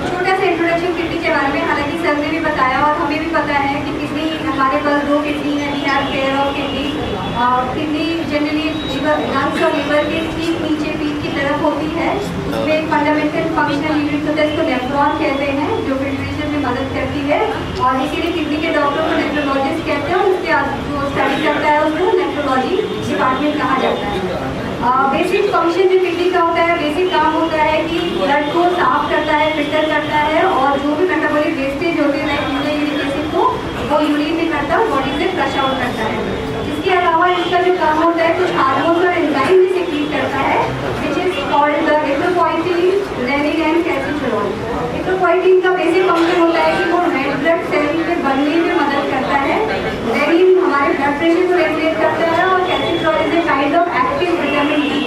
छोटा सा इंट्रोडक्शन किडनी के बारे में। हालांकि सर ने भी बताया और हमें भी पता है कि किडनी, हमारे पास 2 किडनी है, we have pair of kidney. Kidney generally lungs और लीवर के ठीक नीचे पीठ की तरफ होती है। उसमें एक फंडामेंटल फंक्शनल यूनिट होता है, इसको नेफ्रॉन कौन कहते हैं, जो फिल्ट्रेशन में मदद करती है, और इसीलिए किडनी के डॉक्टर को नेफ्रोलॉजिस्ट कहते हैं, उसके जो स्टडी करता है उसको नेफ्रोलॉजी डिपार्टमेंट कहा जाता है। बेसिक फंक्शन जो किडनी का होता है, बेसिक काम होता है कि ब्लड को साफ करता है, फिल्टर करता है, और जो भी मेटाबॉलिक वेस्टेज होते हैं यूरिक एसिड को वो यूरिन में करता है, बॉडी से फ्लश आउट करता है। इसके अलावा इसका जो काम होता है कुछ हार्मोन और एंजाइम भी सिक्रीट करता है, which is called the erythropoietin, renin and calcitriol. Erythropoietin का बेसिक फंक्शन होता है कि वो रेड ब्लड सेल के बनने में मदद करता है, रेनिन हमारे ब्लड प्रेशर को रेगुलेट करता है, और calcitriol is a kind of active vitamin D.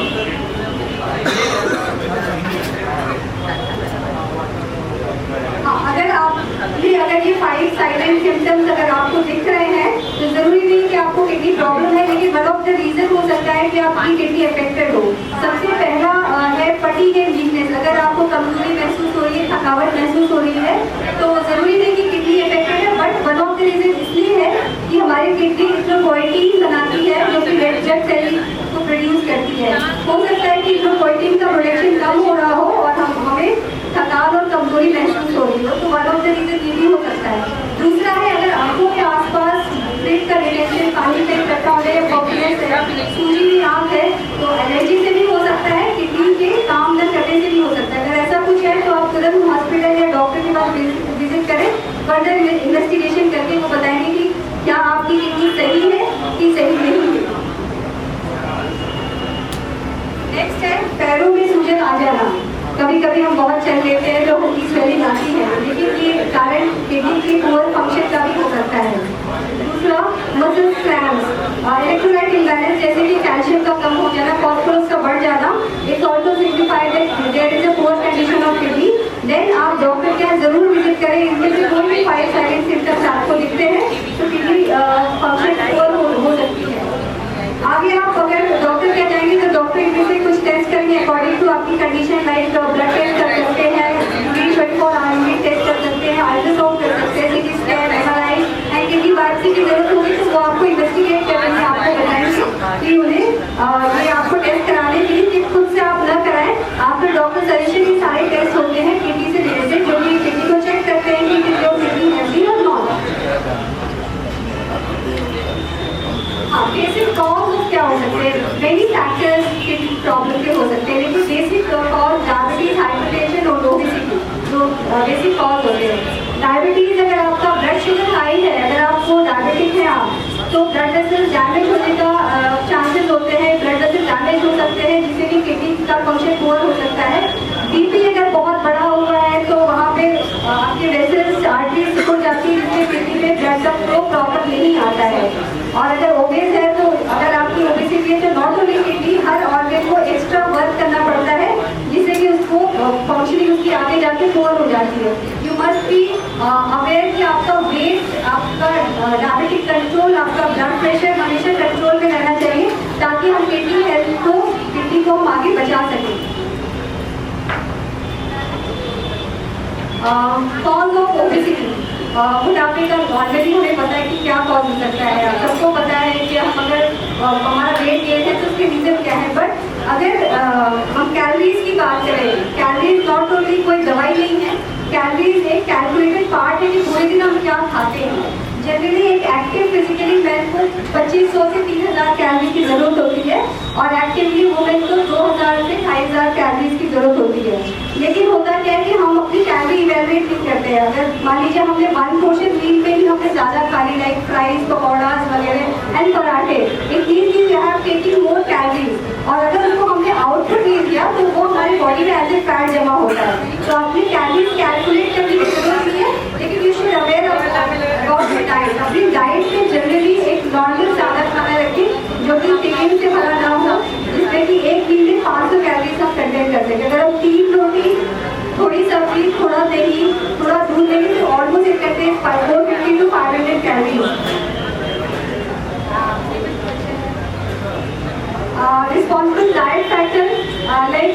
अगर ये 5 साइलेंट सिम्टम्स अगर आपको दिख रहे हैं तो जरूरी नहीं कि आपको किडनी प्रॉब्लम है, लेकिन वन ऑफ द रीजन हो सकता है कि आपकी किडनी अफेक्टेड हो। सबसे पहला है फटीग एंड वीकनेस। अगर आपको कमजोरी महसूस हो रही है, थकावट महसूस हो रही है, तो जरूरी नहीं कि किडनी अफेक्टेड है, but one of the reason इसलिए है कि हमारी किडनी इरिथ्रोपोइटिन बनाती है जो कि रेड ब्लड सेल को प्रोड्यूस करती है। हो सकता है कि इरिथ्रोपोइटिन का प्रोडक्शन कम हो रहा हो और हमें थकान और कमजोरी महसूस हो रही हो, तो वन ऑफ द रीजन ये भी हो सकता है। दूसरा है अगर आंखों के आसपास ब्लड का रिलेशन, पानी का इकट्ठा होने या पॉपुलर है, सूजी हुई आँख है, तो एलर्जी से भी हो सकता है, किडनी के काम न करने से भी हो सकता है। अगर ऐसा कुछ है तो आप तुरंत हॉस्पिटल या डॉक्टर के पास विजिट करें, फर्दर इन्वेस्टिगेशन करके वो बताएंगे कि क्या आपकी किडनी सही है कि सही नहीं है। नेक्स्ट है पैरों में सूजन आ जाना। कभी कभी हम बहुत चल लेते हैं तो उनकी स्वेलिंग आती है, लेकिन ये कारण किडनी की पुअर फंक्शन का भी हो सकता है। दूसरा मसल क्रैम्प्स, इलेक्ट्रोलाइट इम्बैलेंस जैसे कि कैल्शियम का कम हो जाना, फॉस्फोरस का बढ़ जाना, it's also signified that there is a poor condition of kidney. Then आप डॉक्टर के यहाँ जरूर विजिट करें। इनमें से कोई भी 5 साइलेंट सिम्टम्स आपको दिखते हैं तो किडनी फंक्शन पुअर हो सकती है। आगे आप अगर डॉक्टर क्या जाएंगे तो डॉक्टर इनमें से कुछ टेस्ट करेंगे अकॉर्डिंग टू आपकी कंडीशन, लाइक ब्लड टेस्ट कर सकते हैं, यूरिन टेस्ट कर सकते हैं, अल्ट्रासाउंड कर सकते हैं, CT scan, MRI and kidney biopsy की जरूरत होगी तो वो आपको इन्वेस्टिगेट करेंगे, आपको बताएंगे कि उन्हें ये आपको टेस्ट कराने के लिए कि खुद से आप न कराएं, आपके डॉक्टर सजेशन के सारे टेस्ट होते हैं किडनी से रिलेटेड, जो कि किडनी को चेक करते हैं कि किडनी हेल्दी और नॉट। बेसिक कॉज क्या हो सकते हैं, मेनी फैक्टर्स किडनी प्रॉब्लम के हो सकते हैं, लेकिन बेसिक कॉज डायबिटीज, हाइपरटेंशन और ओबेसिटी जो बेसिक कॉज होते हैं। डायबिटीज अगर आपका ब्लड शुगर हाई है, अगर आपको डायबिटिक है आप, तो ब्लड वेसल्स डैमेज होने का चांसेस होते हैं, ब्लड वेसल्स डैमेज हो सकते हैं जिससे कि किडनी का फंक्शन पुअर हो सकता है। बीपी अगर बहुत बड़ा हुआ है तो वहाँ पे आपके वेसल्स, आर्टरीज सिकुड़ जाती है जिससे किडनी में ब्लड का फ्लो प्रॉपर नहीं आता है। और अगर ओबेस है तो अगर आपकी ओबेसिटी है तो not only kidney, her organ को एक्स्ट्रा वर्क करना पड़ता है जिससे कि उसको फंक्शनिंग उसकी आगे जाके पुअर हो जाती है। यू मस्ट बी अवेयर कि आपका वेट, आपका डायबिटिक कंट्रोल, आपका ब्लड प्रेशर हमेशा कंट्रोल में रहना चाहिए ताकि हम किडनी को हम आगे बचा सकें। कॉज ऑफ ओबेसिटी, मोटापे का ऑलरेडी हमें पता है कि क्या कॉज हो सकता है, सबको पता है कि हम अगर हमारा वेट गेन है तो उसके रीजन क्या है। बट अगर हम कैलोरीज की बात करें, कैलोरीज नॉट ओनली कोई दवाई नहीं है, कैलोरीज एक कैलकुलेटेड पार्ट है कि पूरे दिन हम क्या खाते हैं। जनरली एक एक्टिव फिजिकली मैन को 2500 से 3000 कैलोरी की जरूरत होती है और एक्टिवली वुमेन को 2000 से 2500 कैलोरीज की जरूरत होती है। लेकिन होता क्या है कि हम अपनी कैलोरी इवैल्यूएट नहीं करते हैं। अगर मान लीजिए हमने 1 पोर्शन मील पे ही हमने ज़्यादा खा ली, लाइक फ्राइज, पकौड़ाज वगैरह एंड पराठे, it means you have taking more calories, और अगर उसको हमने आउटपुट नहीं दिया तो वो हमारी बॉडी में एज ए फैट जमा होता है। तो अपनी कैलोरीज कैलकुलेट करने की जरूरत नहीं है, लेकिन you should aware about the diet. अपनी डाइट में जनरली एक नॉर्मल सादा खाना रखें जो कि चिकन से भरा ना हो, जिसमें कि एक मील में 500 कैलोरीज हम कंटेन कर सकें। अगर हम 3 रोटी, थोड़ी सब्जी, थोड़ा दही, थोड़ा दूध लेंगे तो almost it contain 450 to 500 calories. Responsible diet factor like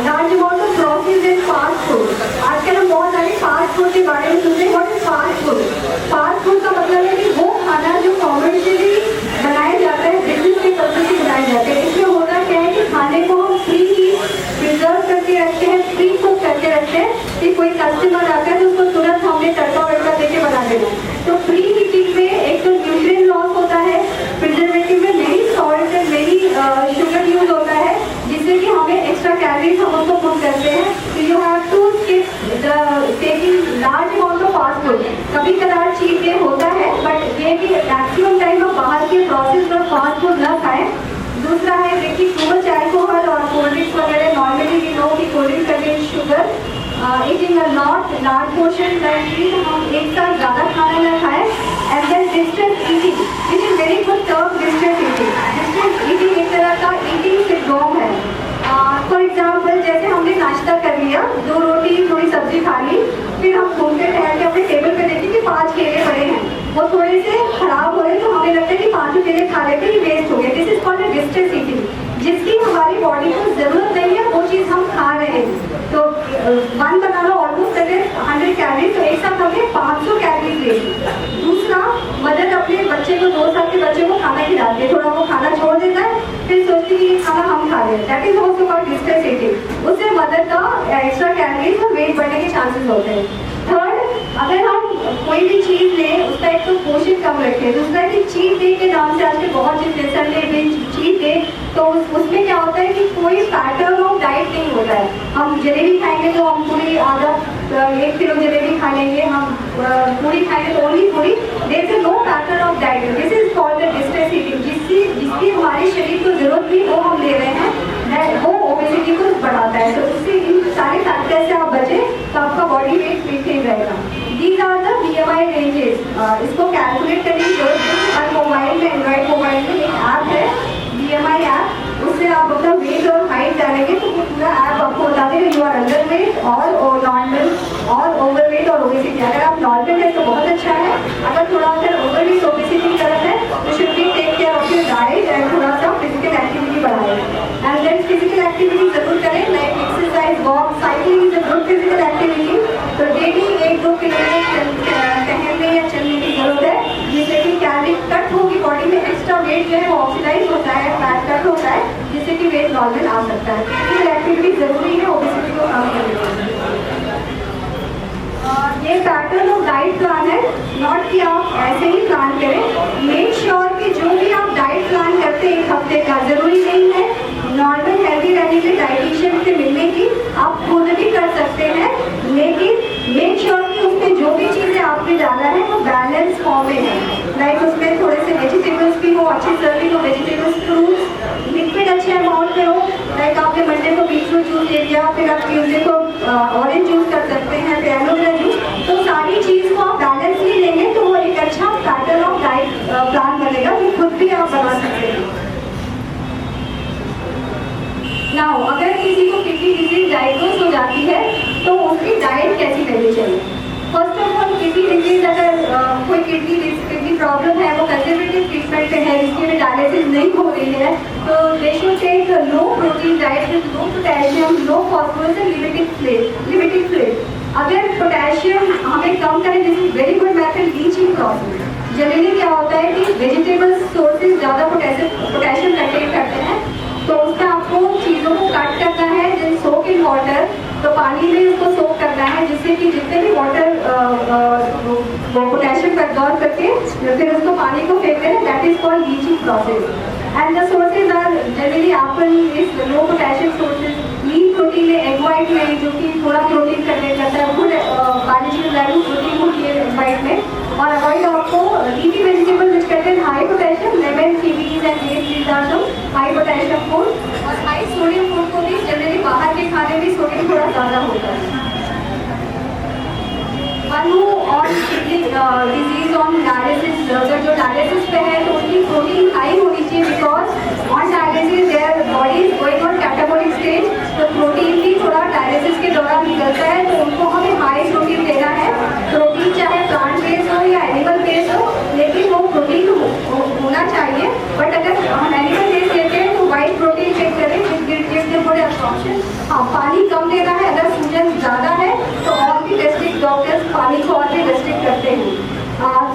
large amount of processed and fast food. आजकल हम बहुत सारे फास्ट फूड के बारे में सुनते हैं। What is fast food? Fast food का मतलब है कि वो खाना जो कॉमर्शियली बनाया जाता है, बिजनेस के पर्पज से बनाया जाता है। इसमें होता क्या है कि खाने को हम प्रिजर्व करके रखते हैं, प्री कुक करके रखते हैं, कि कोई कस्टमर आता है तो उसको तुरंत हमने तड़का वड़का देके बना देना। तो प्री हीटिंग में एक तो न्यूट्रिएंट लॉस होता है, प्रिजर्वेटिव में मेरी सॉल्ट एंड मेरी शुगर यूज होता है, जिससे कि हमें एक्स्ट्रा कैलोरीज हम उसको पुट करते हैं। तो you have to skip the taking large amount of fast food. कभी कदार चीट डे होता है, बट ये कि मैक्सिमम टाइम आप बाहर के प्रोसेस और फास्ट फूड न खाएं। दूसरा है देखिए टू मच अल्कोहल और कोल्ड ड्रिंक्स वगैरह, नॉर्मली वी नो कि cold drinks contain sugar. Eating a not large portion that हम एक साथ ज़्यादा खाना ना खाएं। And then distance eating, it is very good term distance eating. Distance eating एक तरह का ईटिंग सिंड्रोम है। फॉर एग्जाम्पल जैसे हमने नाश्ता कर लिया, 2 रोटी थोड़ी सब्जी खा ली, फिर हम घूमते टहल के अपने टेबल पे देखें कि 5 केले पड़े हैं, वो थोड़े से खराब हो रहे तो हमें लगता है कि 5 केले खा लेते ही वेस्ट हो गए। This is called distance eating. जिसकी हमारी बॉडी को जरूरत नहीं है वो चीज़ हम खा रहे हैं। तो 1 बनाना ऑलमोस्ट अगर 100 कैलोरी, तो एक साथ हमें 500 कैलोरी लेगी। दूसरा, मदर अपने बच्चे को 2 साल के बच्चे को खाना खिलाती है, थोड़ा वो खाना छोड़ देता है, फिर सोचती है ये खाना हम खा रहे हैं, that is also called distance eating. उससे मदर का एक्स्ट्रा कैलोरीज और वेट बढ़ने के चांसेस होते हैं। थर्ड, अगर हम कोई भी चीज़ लें उसका एक तो पोषण कम रखें। दूसरा कि चीट डे के नाम से आजकल बहुत चीज़ संडे बिंज चीट डे, तो उसमें क्या होता है कि कोई पैटर्न ऑफ डाइट नहीं होता है। हम जलेबी खाएंगे तो हम पूरी आधा 1 किलो जलेबी खा लेंगे, हम पूरी खाएंगे तो only puri. There is no pattern of diet. This is called the distance eating. जिसकी हमारे शरीर को जरूरत भी वो हम ले रहे हैं, वो ओबेसिटी को बढ़ाता है। तो इससे इन सारे फैक्टर से आप बचें तो आपका बॉडी वेट मेंटेन रहेगा। These are the BMI ranges. इसको कैलकुलेट करने की जरूरत नहीं। और मोबाइल में, एंड्रॉइड मोबाइल में एक ऐप है BMI ऐप, उससे आप अपना वेट और हाइट डालेंगे तो वो पूरा ऐप आपको बता देगा यू आर अंडर वेट और नॉर्मल और ओवर वेट और ओबेसिटी। अगर आप नॉर्मल है तो बहुत अच्छा है, अगर थोड़ा अगर ओवर वेट ओबेसिटी की तरफ है तो should be take care of your diet and थोड़ा सा फिजिकल एक्टिविटी बढ़ाएं। एंड देन फिजिकल एक्टिविटी जरूर करें, like exercise, walk, cycling is a good physical activity. तो डेली 1-2 किलोमीटर टहलने या चलने की जरूरत है, जिससे कि कैलोरी कट होगी बॉडी में, एक्स्ट्रा वेट जो है वो ऑक्सीडाइज होता है, फैट कट होता है, जिससे कि वेट नॉर्मल आ सकता है। फिजिकल एक्टिविटी जरूरी है ओबेसिटी को कम करने के लिए। ये पैटर्न ऑफ डाइट प्लान है, नॉट कि आप ऐसे ही प्लान करें। मेक श्योर कि जो भी आप डाइट प्लान करते हैं 1 हफ्ते का, जरूरी नहीं है नॉर्मल हेल्दी रहने के डाइटिशियन से मिलने की, आप खुद भी कर सकते हैं, लेकिन मेक श्योर कि उसमें जो भी चीज़ें आपने डाला है वो बैलेंस फॉर्म में है। लाइक उसमें थोड़े से वेजिटेबल्स भी हो, अच्छी सर्विंग हो वेजिटेबल्स, फ्रूट्स, लिक्विड अच्छे अमाउंट में हो। लाइक आपने मंडे को बीटरूट जूस ले लिया, फिर आप ट्यूजडे को ऑरेंज जूस कर सकते हैं, फिर एलोवेरा जूस। तो सारी चीज़ को आप बैलेंस ही लेंगे तो वो एक अच्छा पैटर्न ऑफ डाइट प्लान बनेगा, जो खुद भी आप बना सकते हैं। नाउ अगर किसी को किडनी डिजीज डायग्नोज हो जाती है तो उसकी डाइट कैसी रहनी चाहिए? First of all, kidney disease अगर कोई किडनी प्रॉब्लम है, वो कंजर्वेटिव ट्रीटमेंट पे है, जिसकी में डायलिसिस नहीं हो रही है, तो they should take low protein diet with low potassium, low phosphorus and limited fat. अगर पोटेशियम हमें कम करें, this is very good method, leaching process. Generally क्या होता है कि वेजिटेबल सोर्सेज ज़्यादा पोटेशियम कंटेन करते हैं, तो उसमें आपको चीज़ों को कट करना है, जैसे सोक इन वाटर, तो पानी में उसको सोक करना है, जिससे कि जितने भी वाटर पोटेशियम का एब्जॉर्ब करके फिर उसको पानी को फेंकते हैं, that is called leaching process. And the sources are generally apple is low potassium sources, lean protein है एग वाइट में, जो कि थोड़ा प्रोटीन कंटेन करता है, गुड बायोलॉजिकल वैल्यू प्रोटीन होती है एग वाइट में। और अवॉइड आपको leafy vegetable which contain high potassium, lemon, kiwis and these are some high potassium food. और हाई सोडियम फूड को भी जनरली बाहर के खाने में सोडियम थोड़ा ज़्यादा होता है। One who on disease on dialysis, अगर जो डायलिसिस पे है तो उनकी प्रोटीन हाई होनी चाहिए, because on dialysis their body is going on catabolic stage, तो प्रोटीन भी थोड़ा डायलिसिस के दौरान निकलता है, तो उनको हमें हाई प्रोटीन देना है। प्रोटीन चाहे प्लांट बेस्ड हो या एनिमल बेस्ड हो, लेकिन वो प्रोटीन होना चाहिए। बट अगर हम एनिमल बेस्ड लेते हैं तो वाइट प्रोटीन चेक करें, जिसके थोड़े अब्सॉर्प्शन। हाँ, पानी कम देना है, अगर सूजन ज़्यादा है तो और भी डिस्ट्रिक्ट डॉक्टर्स पानी को और भी रेस्ट्रिक्ट करते हैं।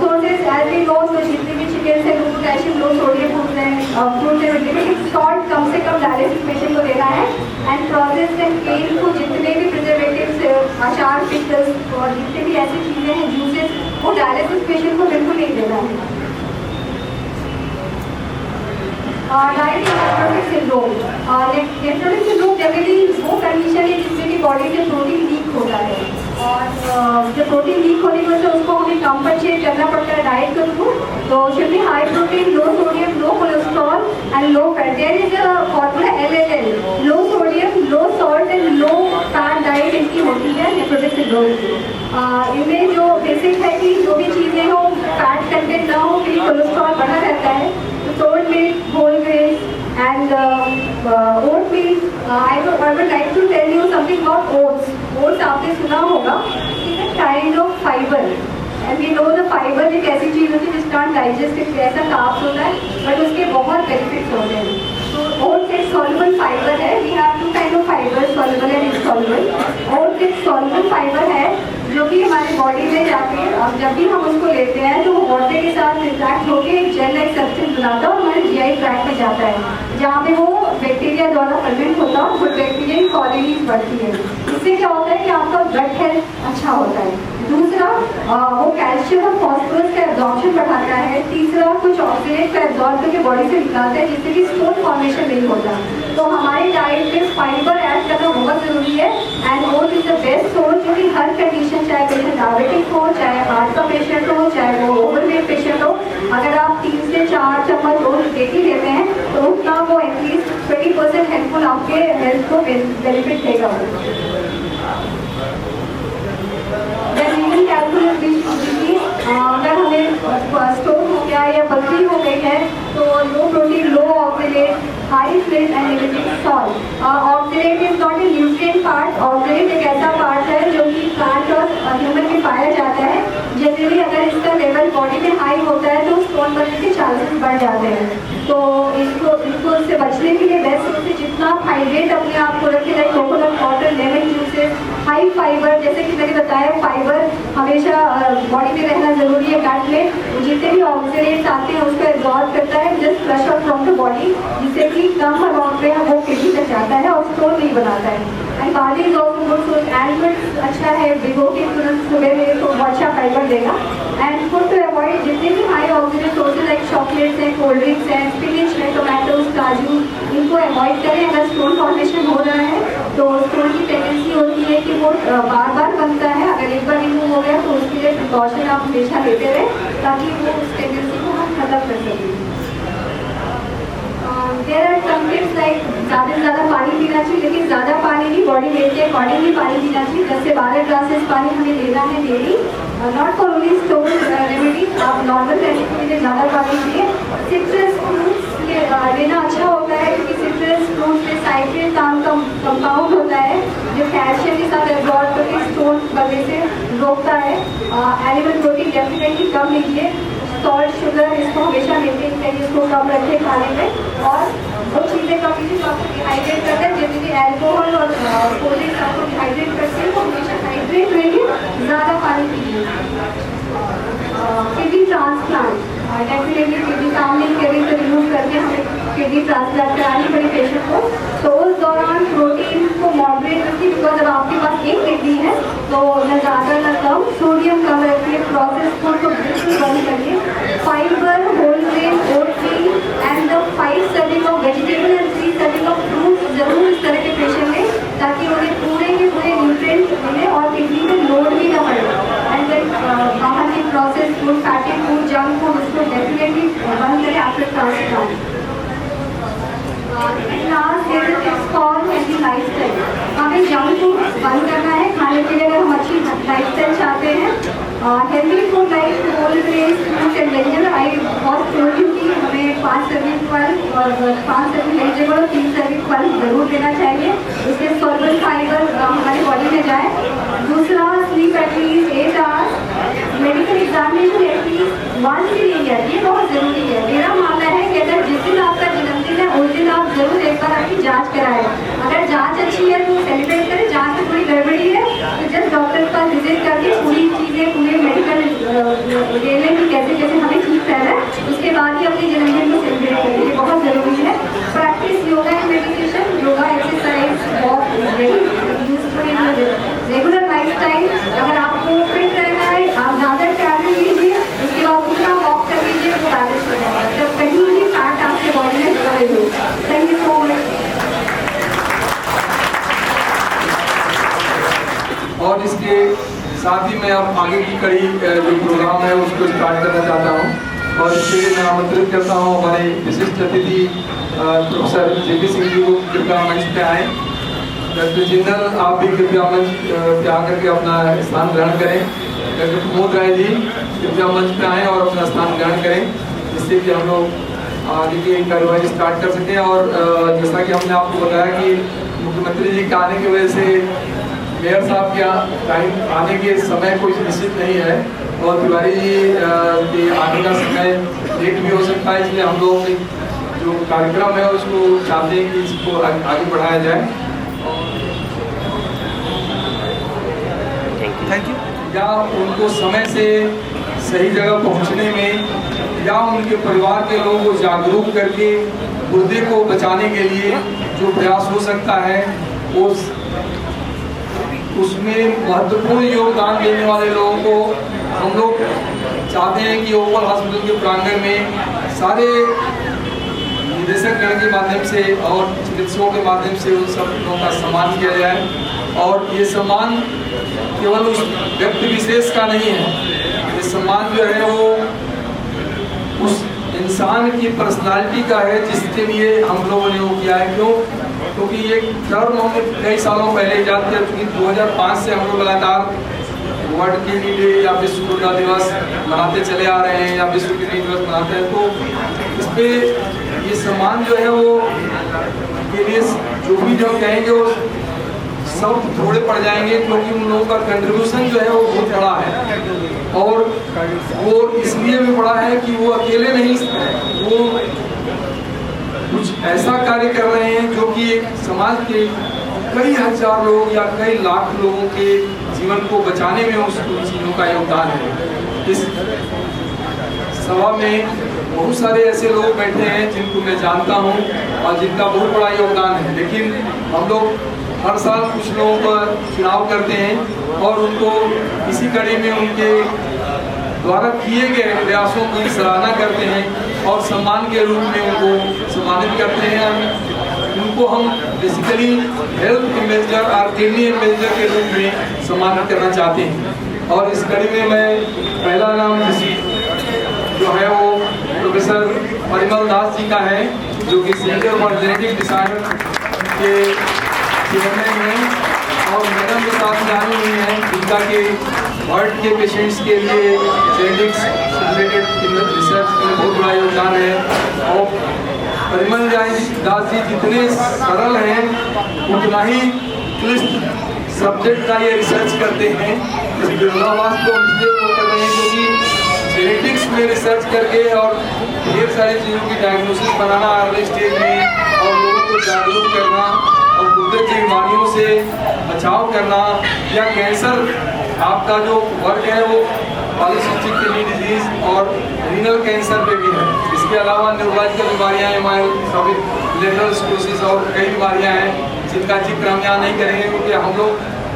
सोर्सेज एज वी नो, तो जितने भी चिकन से लो पोटेशियम, लो सोडियम फूड्स हैं, फ्रूट्स एंड वेजिटेबल्स, सॉल्ट कम से कम डायलिसिस पेशेंट को देना है। एंड प्रोसेस्ड एंड पेनफुल जितने भी प्रिजर्वेटिव्स अचार पिकल्स और जितने भी ऐसी चीज़ें हैं जूसेस, वो डायलिसिस पेशेंट को बिल्कुल नहीं देना है। Direct nephrotic syndrome, nephrotic syndrome generally वो कंडीशन है जिसमें कि बॉडी से प्रोटीन लीक होता है, और जब प्रोटीन लीक होने की वजह से उसको हमें कंपनसेट करना पड़ता है डाइट के थ्रू। तो should be high protein, low sodium, low cholesterol and low fat. There is a formula LLL, low sodium, low salt and low fat diet इनकी होती है नेफ्रोटिक सिंड्रोम की। इनमें जो बेसिक है कि जो भी चीज़ें हो फैट कंटेंट ना हो, फिर कोलेस्ट्रॉल बढ़ा रहता है। Oat milk, whole grains, and oat meal. I would like to tell you something about oats. Oats आपने सुना होगा, it's a kind of fiber. And we know the fiber एक ऐसी चीज़ होती है जिसका डाइजेस्टिव ऐसा कार्ब्स होता है, बट उसके बहुत बेनिफिट्स होते हैं। तो oats एक soluble fiber है। We have two kind of fibers, soluble and insoluble. oats एक soluble fiber है जो कि हमारी बॉडी में जाके अब जब भी हम उसको लेते हैं तो वो वाटर के साथ इंटैक्ट होकर एक जेल लाइक सब्सटेंस बनाता है और हमारे GI ट्रैक्ट में जाता है, जहाँ पे वो बैक्टीरिया द्वारा फर्मेंट होता है और गुड बैक्टीरिया की कॉलोनीज बढ़ती है। इससे क्या होता है कि आपका ब्लड हेल्थ अच्छा होता है। दूसरा, वो कैल्शियम और फॉस्फोरस का एब्जॉर्प्शन बढ़ाता है। तीसरा, कुछ ऑक्सीडेंट का एब्जॉर्ब करके बॉडी से निकालता है जिससे कि स्टोन फॉर्मेशन नहीं होता। तो हमारी डाइट में फाइबर ऐड करना बहुत ज़रूरी है। And oat is the best source जो कि हर कंडीशन, चाहे पेशेंट डायबिटिक हो, चाहे हार्ट का पेशेंट हो, चाहे वो ओवरवेट पेशेंट हो, अगर आप 3 से 4 चम्मच ओट डेली लेते हैं तो उतना वो एटलीस्ट 20% हेल्पफुल आपके हेल्थ को बेनिफिट देगा। अगर हमें स्टोन हो गया या पथरी हो गई है तो low protein, low oxidant, high fluid and limited salt. Oxidant is not a nutrient part. Oxidant एक ऐसा पार्ट है जो कि प्लांट और ह्यूमन में पाया जाता है। जनरली अगर इसका लेवल बॉडी में हाई होता है तो स्टोन बनने के चांसेस बढ़ जाते हैं। तो इसको इससे बचने के लिए बेस्ट होते जितना आप हाइड्रेट अपने आप को रखें, like coconut water, lemon juices, high fibre, जैसे कि मैंने बताया फाइबर हमेशा बॉडी में रहना जरूरी है। गट में जितने भी ऑक्सीडेंट्स आते हैं उसको एब्जॉर्ब करता है, just flush out from the body, जिससे कि कम अमाउंट में वो किडनी तक जाता है और स्टोन नहीं बनाता है। And barley is also good source. Almond अच्छा है, भिगो के तुरंत सुबह में तो अच्छा फाइबर देगा। एंड फूड टू अवॉइड जितने भी high oxidant sources like chocolates हैं, कोल्ड ड्रिंक्स हैं, स्पिनच है, टोमेटोज, काजू, इनको अवॉइड करें। अगर स्टोन फॉर्मेशन हो रहा है तो स्टोन की टेंडेंसी होती है कि वो बार बार बनता है। अगर एक बार रिमूव हो गया तो उसके लिए प्रिकॉशन आप हमेशा लेते रहे ताकि वो उस टेंडेंसी को हम खत्म कर सकें। There are some tips like ज़्यादा से ज़्यादा पानी पीना चाहिए, लेकिन ज़्यादा पानी नहीं, बॉडी वेट के अकॉर्डिंगली पानी पीना चाहिए। 10 से 12 ग्लासेस पानी हमें लेना है daily. Not for only stone remedies, आप नॉर्मल रहने के लिए ज़्यादा पानी पिए। सिट्रस फ्रूट्स लेना अच्छा होता है क्योंकि सिट्रस फ्रूट्स में साइट्रिन नाम का कंपाउंड होता है जो कैल्शियम के साथ एब्जॉर्ब करके स्टोन बनने से रोकता है। एनिमल प्रोटीन डेफिनेटली कम लीजिए। सॉल्ट, शुगर इसको हमेशा मेंटेन करिए, इसको कम रखें खाने में। और वो चीज़ें कम लीजिए जो आपको डिहाइड्रेट करते हैं, जैसे अल्कोहल और कोल्ड ड्रिंक्स आपको डिहाइड्रेट करते हैं, तो हमेशा हाइड्रेट रहिए, ज़्यादा पानी पीजिए। किडनी ट्रांसप्लांट डेफिनेटली किडनी काम नहीं करें तो रिमूव करके हमें किडनी ट्रांसप्लांट करानी पड़ी पेशेंट को। तो उस दौरान प्रोटीन को मॉडरेट रखिए, बिकॉज अब आपके पास एक किडनी है तो न ज़्यादा न कम। सोडियम कम रखिए, प्रोसेस फूड को बिल्कुल बंद करिए। Fibre, whole grain, oat meal and the 5 serving of vegetable and 3 serving of fruit जरूर इस तरह के पेशेंट में, ताकि उन्हें पूरे के पूरे न्यूट्रिएंट्स मिले और किडनी में लोड भी न पड़े। एंड देन बाहर की process food, fatty food, junk food उसको डेफिनेटली बंद करें आफ्टर ट्रांसप्लांट। हमें जंक फूड बंद करना है खाने के लिए अगर हम अच्छी लाइफ स्टाइल चाहते हैं। Healthy food like whole grains, fruit and vegetable. I बहुत टोल्ड यू कि हमें 5 सर्विंग फल और 5 सर्विंग वेजिटेबल और 3 सर्विंग फल जरूर देना चाहिए, इससे सॉल्वेंट फाइबर हमारी बॉडी में जाए। दूसरा, sleep at least 8 hours. Medical examination at least 1 year, ये बहुत ज़रूरी है। मेरा मानना है कि अगर जिस दिन आपका जन्मदिन है उस दिन आप जरूर एक बार आपकी जाँच कराएं। अगर जाँच अच्छी है तो सेलिब्रेट करें, जाँच में थोड़ी गड़बड़ी है तो जस्ट डॉक्टर के पास विजिट करके पूरी चीज़ें, पूरे मेडिकल ले लें कि कैसे कैसे हमें ठीक रहना है, उसके बाद ही अपने जन्मदिन को सेलिब्रेट करें, ये बहुत ज़रूरी है। Practice yoga and meditation, yoga exercise बहुत यूजफुल रेगुलर साथ ही मैं अब आगे की कड़ी जो प्रोग्राम है उसको स्टार्ट करना चाहता हूँ और इसके लिए मैं आमंत्रित करता हूँ हमारे विशिष्ट अतिथि प्रोफेसर JP सिंह जी को कृपया मंच पे आए। डॉक्टर जिंदल आप भी कृपया मंच पे आकर के अपना स्थान ग्रहण करें। डॉक्टर प्रमोद राय जी कृपया मंच पे आएँ और अपना स्थान ग्रहण करें, जिससे कि हम लोग आगे की कार्यवाही स्टार्ट कर सकें। और जैसा कि हमने आपको बताया कि मुख्यमंत्री जी के आने की वजह से मेयर साहब के टाइम आने के समय कोई निश्चित नहीं है और तिवारी जी के आने का समय लेट भी हो सकता है, इसलिए हम लोग जो कार्यक्रम है उसको चाहते हैं कि इसको आगे बढ़ाया जाए। Thank you. या उनको समय से सही जगह पहुंचने में या उनके परिवार के लोगों को जागरूक करके गुर्दे को बचाने के लिए जो प्रयास हो सकता है उसमें महत्वपूर्ण योगदान देने वाले लोगों को हम लोग चाहते हैं कि ओपल हॉस्पिटल के प्रांगण में सारे निदेशक गण के माध्यम से और चिकित्सकों के माध्यम से उन सब लोगों का सम्मान किया जाए। और ये सम्मान केवल उस व्यक्ति विशेष का नहीं है, ये सम्मान जो है वो उस इंसान की पर्सनालिटी का है जिसके लिए हम लोगों ने वो किया है। क्यों? क्योंकि ये टर्म हम कई सालों पहले याद किया, क्योंकि 2005 से हम लोग लगातार वर्ल्ड किडनी डे या विश्व गुर्दा दिवस मनाते चले आ रहे हैं या विश्व किडनी दिवस मनाते हैं। तो इस पर ये सम्मान जो है वो के लिए जो भी जो कहेंगे वो सब थोड़े पड़ जाएंगे, क्योंकि उन लोगों का कंट्रीब्यूशन जो है वो बहुत बड़ा है और वो इसलिए भी बड़ा है कि वो अकेले नहीं, वो कुछ ऐसा कार्य कर रहे हैं जो कि एक समाज के कई हजार लोग या कई लाख लोगों के जीवन को बचाने में उस चीज़ों का योगदान है। इस सभा में बहुत सारे ऐसे लोग बैठे हैं जिनको मैं जानता हूं और जिनका बहुत बड़ा योगदान है, लेकिन हम लोग हर साल कुछ लोगों पर चुनाव करते हैं और उनको इसी कड़ी में उनके द्वारा किए गए प्रयासों की सराहना करते हैं और सम्मान के रूप में उनको सम्मानित करते हैं। उनको हम बेसिकली हेल्थ एम्बेसडर और किडनी एम्बेसडर के रूप में सम्मानित करना चाहते हैं। और इस कड़ी में मैं पहला नाम जो है वो प्रोफेसर परिमल दास जी का है, जो कि सेंटर फॉर जेनेटिक डिसऑर्डर के चेयरमैन हैं और मैडम के साथ जानी हुई हैं जिनका के हार्ट के पेशेंट्स के लिए जेनेटिक्स रिलेटेड रिसर्च में बहुत बड़ा योगदान है। और परिमल दास जी जितने सरल हैं उतना ही क्लिष्ट सब्जेक्ट का ये रिसर्च करते हैं। इस विरोधाभास को इसलिए वो कर रहे हैं क्योंकि जेनेटिक्स में रिसर्च करके और ढेर सारी चीज़ों की डायग्नोसिस बनाना अर्ली स्टेज में और लोगों को जागरूक करना और गुर्दे की बीमारियों से बचाव करना या कैंसर आपका जो वर्क है वो पॉलीसिस्टिक किडनी डिजीज और रीनल कैंसर पे भी है। इसके अलावा न्यूरोलॉजिकल बीमारियाँ लेटरल स्क्लेरोसिस और कई बीमारियाँ हैं जिनका जिक्र हम यहाँ नहीं करेंगे क्योंकि हम लोग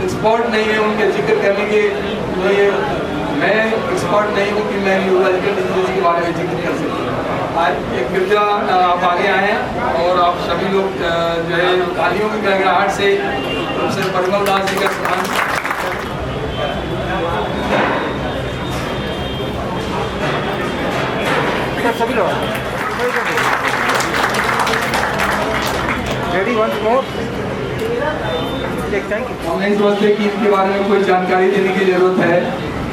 एक्सपर्ट नहीं हैं उनके जिक्र करने के लिए। मैं एक्सपर्ट नहीं हूँ कि मैं न्यूरोलॉजिकल डिजीज के बारे में जिक्र कर सकूँ। आज एक कृपया आप आगे आए और आप सभी लोग जो है तालियों की गड़गड़ाहट से प्रोफेसर परिमल दास जी का सम्मान। सभी लोग रेडी वंस मोर। हम नहीं सोचते कि इनके बारे में कोई जानकारी देने की जरूरत है।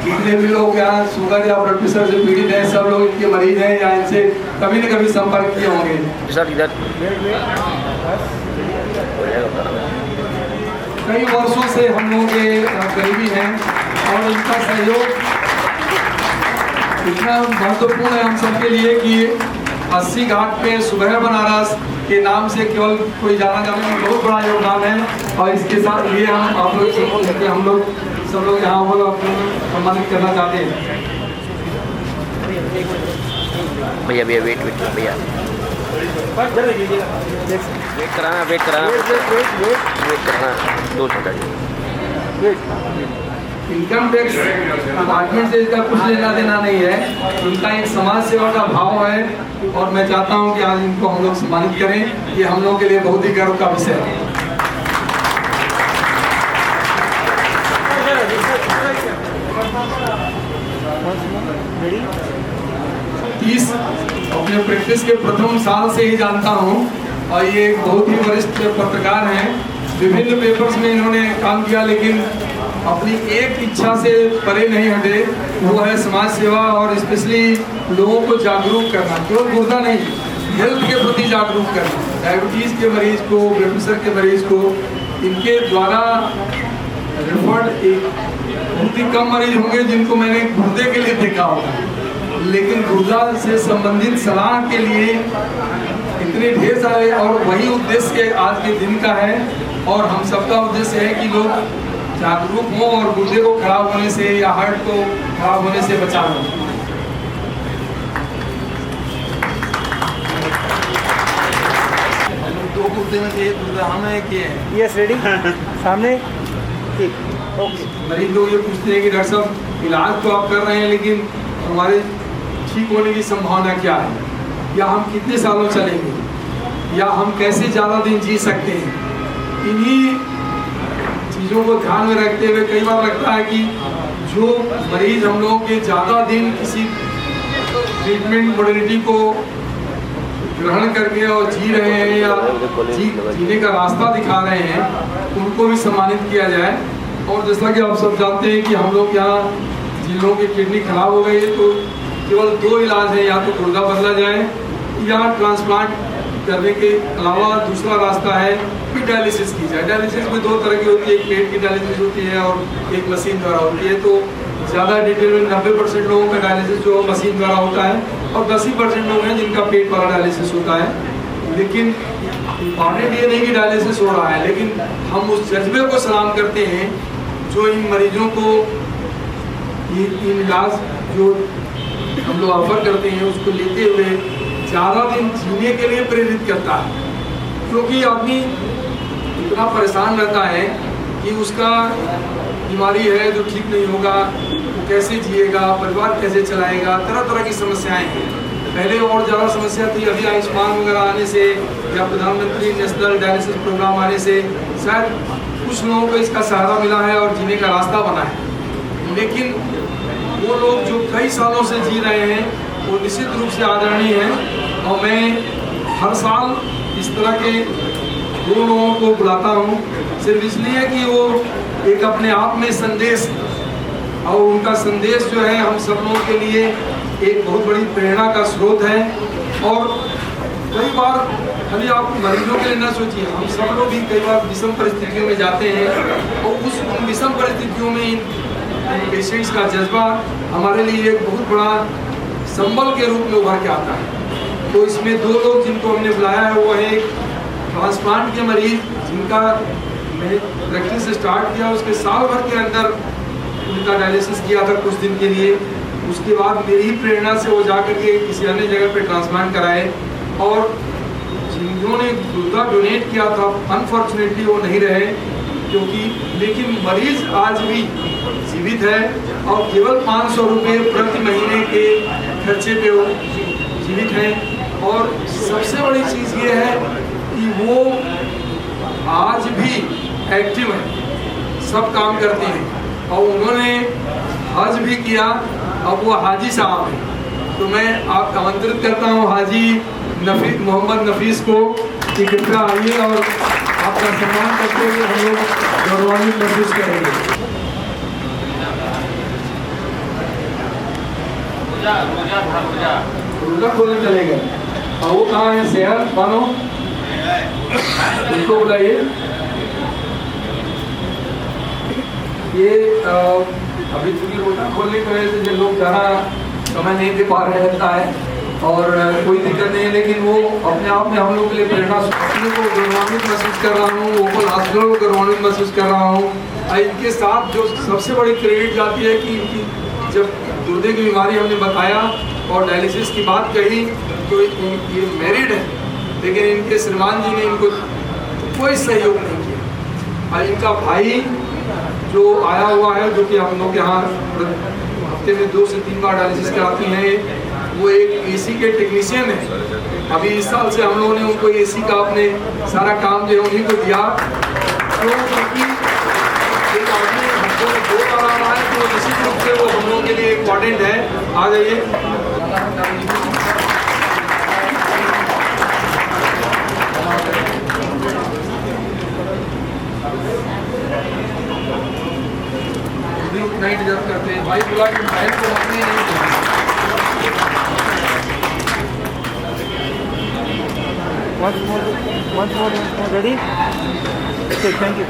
जितने भी लोग यहाँ शुगर या ब्लड प्रेशर से पीड़ित हैं सब लोग इनके मरीज हैं या इनसे कभी न कभी संपर्क किए होंगे। कई वर्षों से हम लोग के करीबी हैं और इनका सहयोग इतना महत्वपूर्ण है हम सबके लिए कि 80 घाट पे सुबह बनारस के नाम से केवल कोई जाना जाने में बहुत बड़ा योगदान है। और इसके साथ लिए हम आप लोग सब लोग यहाँ पर सम्मानित करना चाहते हैं। भैया भैया वेट भैया वेट कराना दो इनकम टैक्स डिपार्टमेंट से इसका कुछ लेना देना नहीं है, इनका एक समाज सेवा का भाव है और मैं चाहता हूं कि आज इनको हम लोग सम्मानित करें। ये हम लोग के लिए बहुत ही गर्व का विषय है। 30 अपने प्रैक्टिस के प्रथम साल से ही जानता हूँ और ये बहुत ही वरिष्ठ पत्रकार हैं। विभिन्न पेपर्स में इन्होंने काम किया, लेकिन अपनी एक इच्छा से परे नहीं हटे, वो है समाज सेवा और स्पेशली लोगों को जागरूक करना। केवल गुर्दा नहीं, हेल्थ के प्रति जागरूक करना। डायबिटीज़ के मरीज को, ब्लड प्रेशर के मरीज को, इनके द्वारा रेफर्ड एक बहुत ही कम मरीज होंगे जिनको मैंने गुर्दे के लिए देखा होगा, लेकिन गुर्दा से संबंधित सलाह के लिए इतने ढेर सारे, और वही उद्देश्य आज के दिन का है। और हम सबका उद्देश्य है कि लोग जागरूक हों और गुर्दे को खराब होने से या हार्ट को खराब होने से बचाव हो। दो गुर्दे में एक गुर्दा हमें एक है। यस रेडी सामने ठीक ओके। मरीज लोग ये पूछते हैं कि डॉक्टर साहब इलाज तो आप कर रहे हैं, लेकिन हमारे ठीक होने की संभावना क्या है, या हम कितने सालों चलेंगे, या हम कैसे ज़्यादा दिन जी सकते हैं। इन्हीं चीज़ों को ध्यान में रखते हुए कई बार लगता है कि जो मरीज हम लोगों के ज़्यादा दिन किसी ट्रीटमेंट मोडेलिटी को ग्रहण करके और जी रहे हैं या जीने का रास्ता दिखा रहे हैं, उनको भी सम्मानित किया जाए। और जैसा कि आप सब जानते हैं कि हम लोग यहाँ जिन लोगों की किडनी खराब हो गई है तो केवल 2 इलाज हैं, या तो गुर्दा बदला जाए या ट्रांसप्लांट करने के अलावा दूसरा रास्ता है कि डायलिसिस की जाए। डायलिसिस में 2 तरह की होती है, एक पेट की डायलिसिस होती है और एक मशीन द्वारा होती है। तो ज़्यादा डिटेल में 90% लोगों का डायलिसिस जो मशीन द्वारा होता है और 10% लोग हैं जिनका पेट वाला डायलिसिस होता है। लेकिन इम्पॉर्टेंट ये नहीं कि डायलिसिस हो रहा है, लेकिन हम उस जज्बे को सलाम करते हैं जो इन मरीजों को इन इलाज जो हम लोग ऑफर करते हैं उसको लेते हुए ज़्यादा दिन जीने के लिए प्रेरित करता है। क्योंकि आदमी इतना परेशान रहता है कि उसका बीमारी है जो ठीक नहीं होगा, वो कैसे जिएगा, परिवार कैसे चलाएगा, तरह तरह की समस्याएं हैं। पहले और ज़्यादा समस्या थी, अभी आयुष्मान वगैरह आने से या प्रधानमंत्री नेशनल डायलिसिस प्रोग्राम आने से शायद कुछ लोगों को इसका सहारा मिला है और जीने का रास्ता बना है। लेकिन वो लोग जो कई सालों से जी रहे हैं वो निश्चित रूप से आदरणीय हैं। और मैं हर साल इस तरह के 2 लोगों को बुलाता हूँ, सिर्फ इसलिए कि वो एक अपने आप में संदेश, और उनका संदेश जो है हम सब लोगों के लिए एक बहुत बड़ी प्रेरणा का स्रोत है। और कई बार खाली आप मरीजों के लिए न सोचिए, हम सब लोग भी कई बार विषम परिस्थितियों में जाते हैं और उन विषम परिस्थितियों में इन पेशेंट्स का जज्बा हमारे लिए एक बहुत बड़ा संबल के रूप में उभर के आता है। तो इसमें 2 लोग जिनको हमने बुलाया है वो है एक ट्रांसप्लांट के मरीज जिनका मैंने प्रैक्टिस स्टार्ट किया, उसके साल भर के अंदर उनका डायलिसिस किया था कुछ दिन के लिए। उसके बाद मेरी ही प्रेरणा से वो जाकर के किसी अन्य जगह पे ट्रांसप्लांट कराए, और जिन्होंने गुर्दा डोनेट किया था अनफॉर्चुनेटली वो नहीं रहे, क्योंकि लेकिन मरीज आज भी जीवित है और केवल 500 रुपये प्रति महीने के खर्चे पे वो जीवित हैं। और सबसे बड़ी चीज़ ये है कि वो आज भी एक्टिव हैं, सब काम करते हैं, और उन्होंने हज भी किया। अब वो हाजी साहब हैं, तो मैं आपका आमंत्रित करता हूँ हाजी मोहम्मद नफीस को कि कृपया आइए और आपका सम्मान करते हुए हम लोग गौरवान्वित महसूस करेंगे। रोजा खोलने चलेगा, और वो कहाँ है? सेहत मानो उनको बुलाइए। ये अभी चूँकि रोजा खोलने की वजह से जो लोग ज़्यादा समय नहीं दे पा रहे रहता है और कोई दिक्कत नहीं है, लेकिन वो अपने आप में हम लोग के लिए प्रेरणा, अपने को गौरवान्वित महसूस कर रहा हूँ, ओपन हॉस्पिटल को गौरवान्वित महसूस कर रहा हूँ। इनके साथ जो सबसे बड़ी क्रेडिट जाती है कि इनकी जब गुर्दे की बीमारी हमने बताया और डायलिसिस की बात कही तो ये मैरिड है, लेकिन इनके श्रीमान जी ने इनको कोई सहयोग नहीं किया। और इनका भाई जो आया हुआ है, जो कि हम लोग यहाँ हफ्ते में 2 से 3 बार डायलिसिस कराती हैं, वो एक एसी के टेक्नीशियन है। अभी इस साल से हम लोगों ने उनको एसी का अपने सारा काम जो है उन्हीं को दिया। तो क्योंकि एक आदमी हफ्ते में 2 बार आ रहा है तो निश्चित रूप से वो हम लोगों के लिए इम्पोर्टेंट है। आ जाइए। नाइट जब करते हैं भाई बुला के फाइल को अपने नहीं रेडी। Thank you.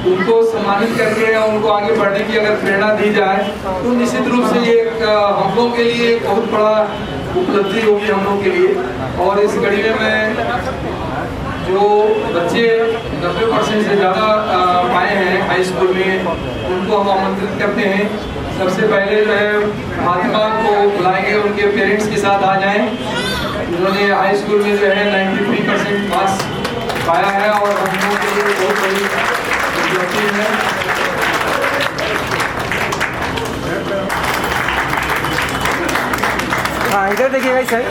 उनको सम्मानित करके या उनको आगे बढ़ने की अगर प्रेरणा दी जाए तो निश्चित रूप से ये हम लोगों के लिए बहुत बड़ा उपलब्धि होगी हम लोगों के लिए। और इस कड़ी में मैं जो बच्चे 90% से ज़्यादा पाए हैं हाई स्कूल में, उनको हम आमंत्रित करते हैं। सबसे पहले जो है फातिमा को बुलाएंगे, उनके पेरेंट्स के साथ आ जाएं। उन्होंने हाई स्कूल में जो है 93% मार्क्स पाया है और हम लोगों के लिए बहुत बड़ी उपलब्धि है। हाँ, इधर देखिएगा सर।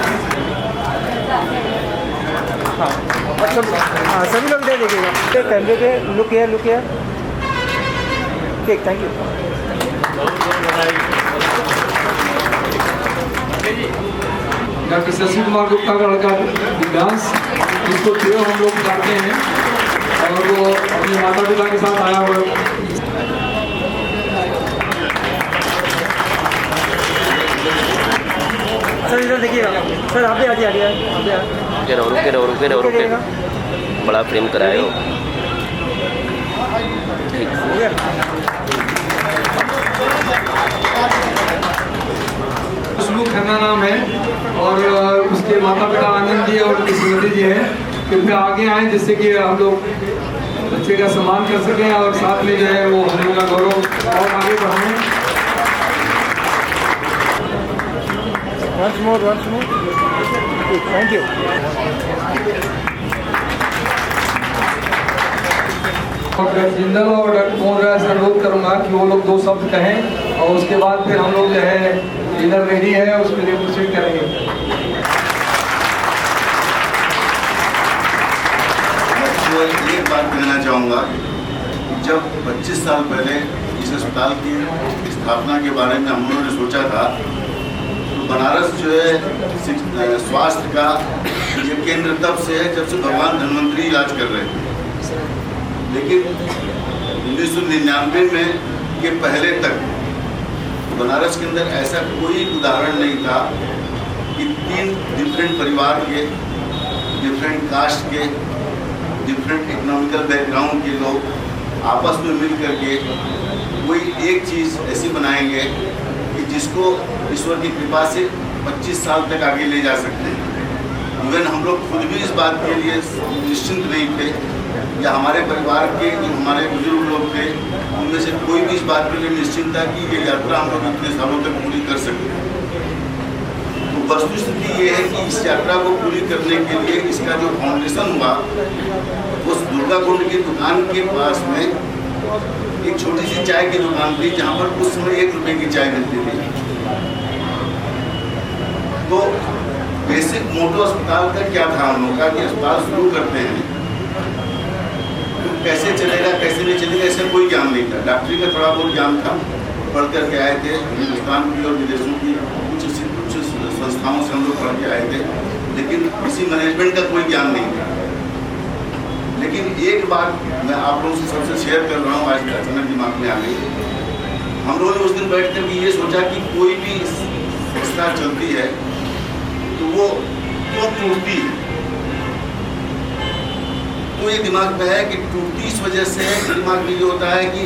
हाँ, हाँ, सभी लोग इधर देखिएगा। कैमरे पे लुक किया। ठीक, thank you. Doctor Shashi Kumar Gupta का लड़का विकास, जिसको प्रिय हम लोग जानते हैं और वो अपने माता पिता के साथ आया हुआ है। सर इधर देखिएगा। सर आप भी आइए। रुके रहो। बड़ा फ्रेम कराए हो। सुलूक खन्ना नाम है और उसके माता पिता आनंद जी और उनकी श्रीमती जी हैं। कृपया आगे आए जिससे कि हम लोग बच्चे का सम्मान कर सकें और साथ में जो है वो हम लोग का गौरव और आगे बढ़ाएं। once more thank you। Doctor Jindal और डॉक्टर मोहन राय से अनुरोध करूंगा कि वो लोग 2 शब्द कहें और उसके बाद फिर हम लोग जो है डिनर रेडी है उसके लिए प्रोसीड करेंगे। तो एक बात कहना चाहूँगा, जब 25 साल पहले इस अस्पताल की स्थापना के बारे में हम लोगों ने सोचा था, बनारस जो है स्वास्थ्य का ये केंद्र तब से है जब से भगवान धन्वंतरी इलाज कर रहे थे। लेकिन 1999 में के पहले तक बनारस के अंदर ऐसा कोई उदाहरण नहीं था कि 3 डिफरेंट परिवार के, डिफरेंट कास्ट के, डिफरेंट इकोनॉमिकल बैकग्राउंड के लोग आपस में मिल करके कोई एक चीज़ ऐसी बनाएंगे कि जिसको ईश्वर की कृपा से 25 साल तक आगे ले जा सकते हैं। इवन हम लोग खुद भी इस बात के लिए निश्चिंत नहीं थे या हमारे परिवार के जो हमारे बुजुर्ग लोग थे उनमें से कोई भी इस बात के लिए निश्चिंत था कि ये यात्रा हम लोग इतने सालों तक पूरी कर सकते हैं। तो वस्तुस्थिति ये है कि इस यात्रा को पूरी करने के लिए इसका जो फाउंडेशन हुआ, उस दुर्गा कुंड की दुकान के पास में एक छोटी सी चाय की दुकान थी जहाँ पर उस समय 1 रुपये की चाय मिलती थी। तो बेसिक मोटो अस्पताल का क्या था हम लोग का कि अस्पताल शुरू करते हैं तो कैसे चलेगा कैसे नहीं चलेगा इसका कोई ज्ञान नहीं था। डॉक्टरी का थोड़ा बहुत ज्ञान था, पढ़ करके आए थे हिंदुस्तान की और विदेशों की कुछ संस्थाओं से हम लोग पढ़ के आए थे, लेकिन किसी मैनेजमेंट का कोई ज्ञान नहीं था। लेकिन एक बात मैं आप लोगों से सबसे शेयर कर रहा हूँ, आज अचानक दिमाग में आ गई। हम लोगों ने उस दिन बैठ कर ये सोचा कि कोई भी संस्था चलती है तो वो क्यों टूटती है। तो ये दिमाग में है कि टूटती इस वजह से दिमाग में ये होता है कि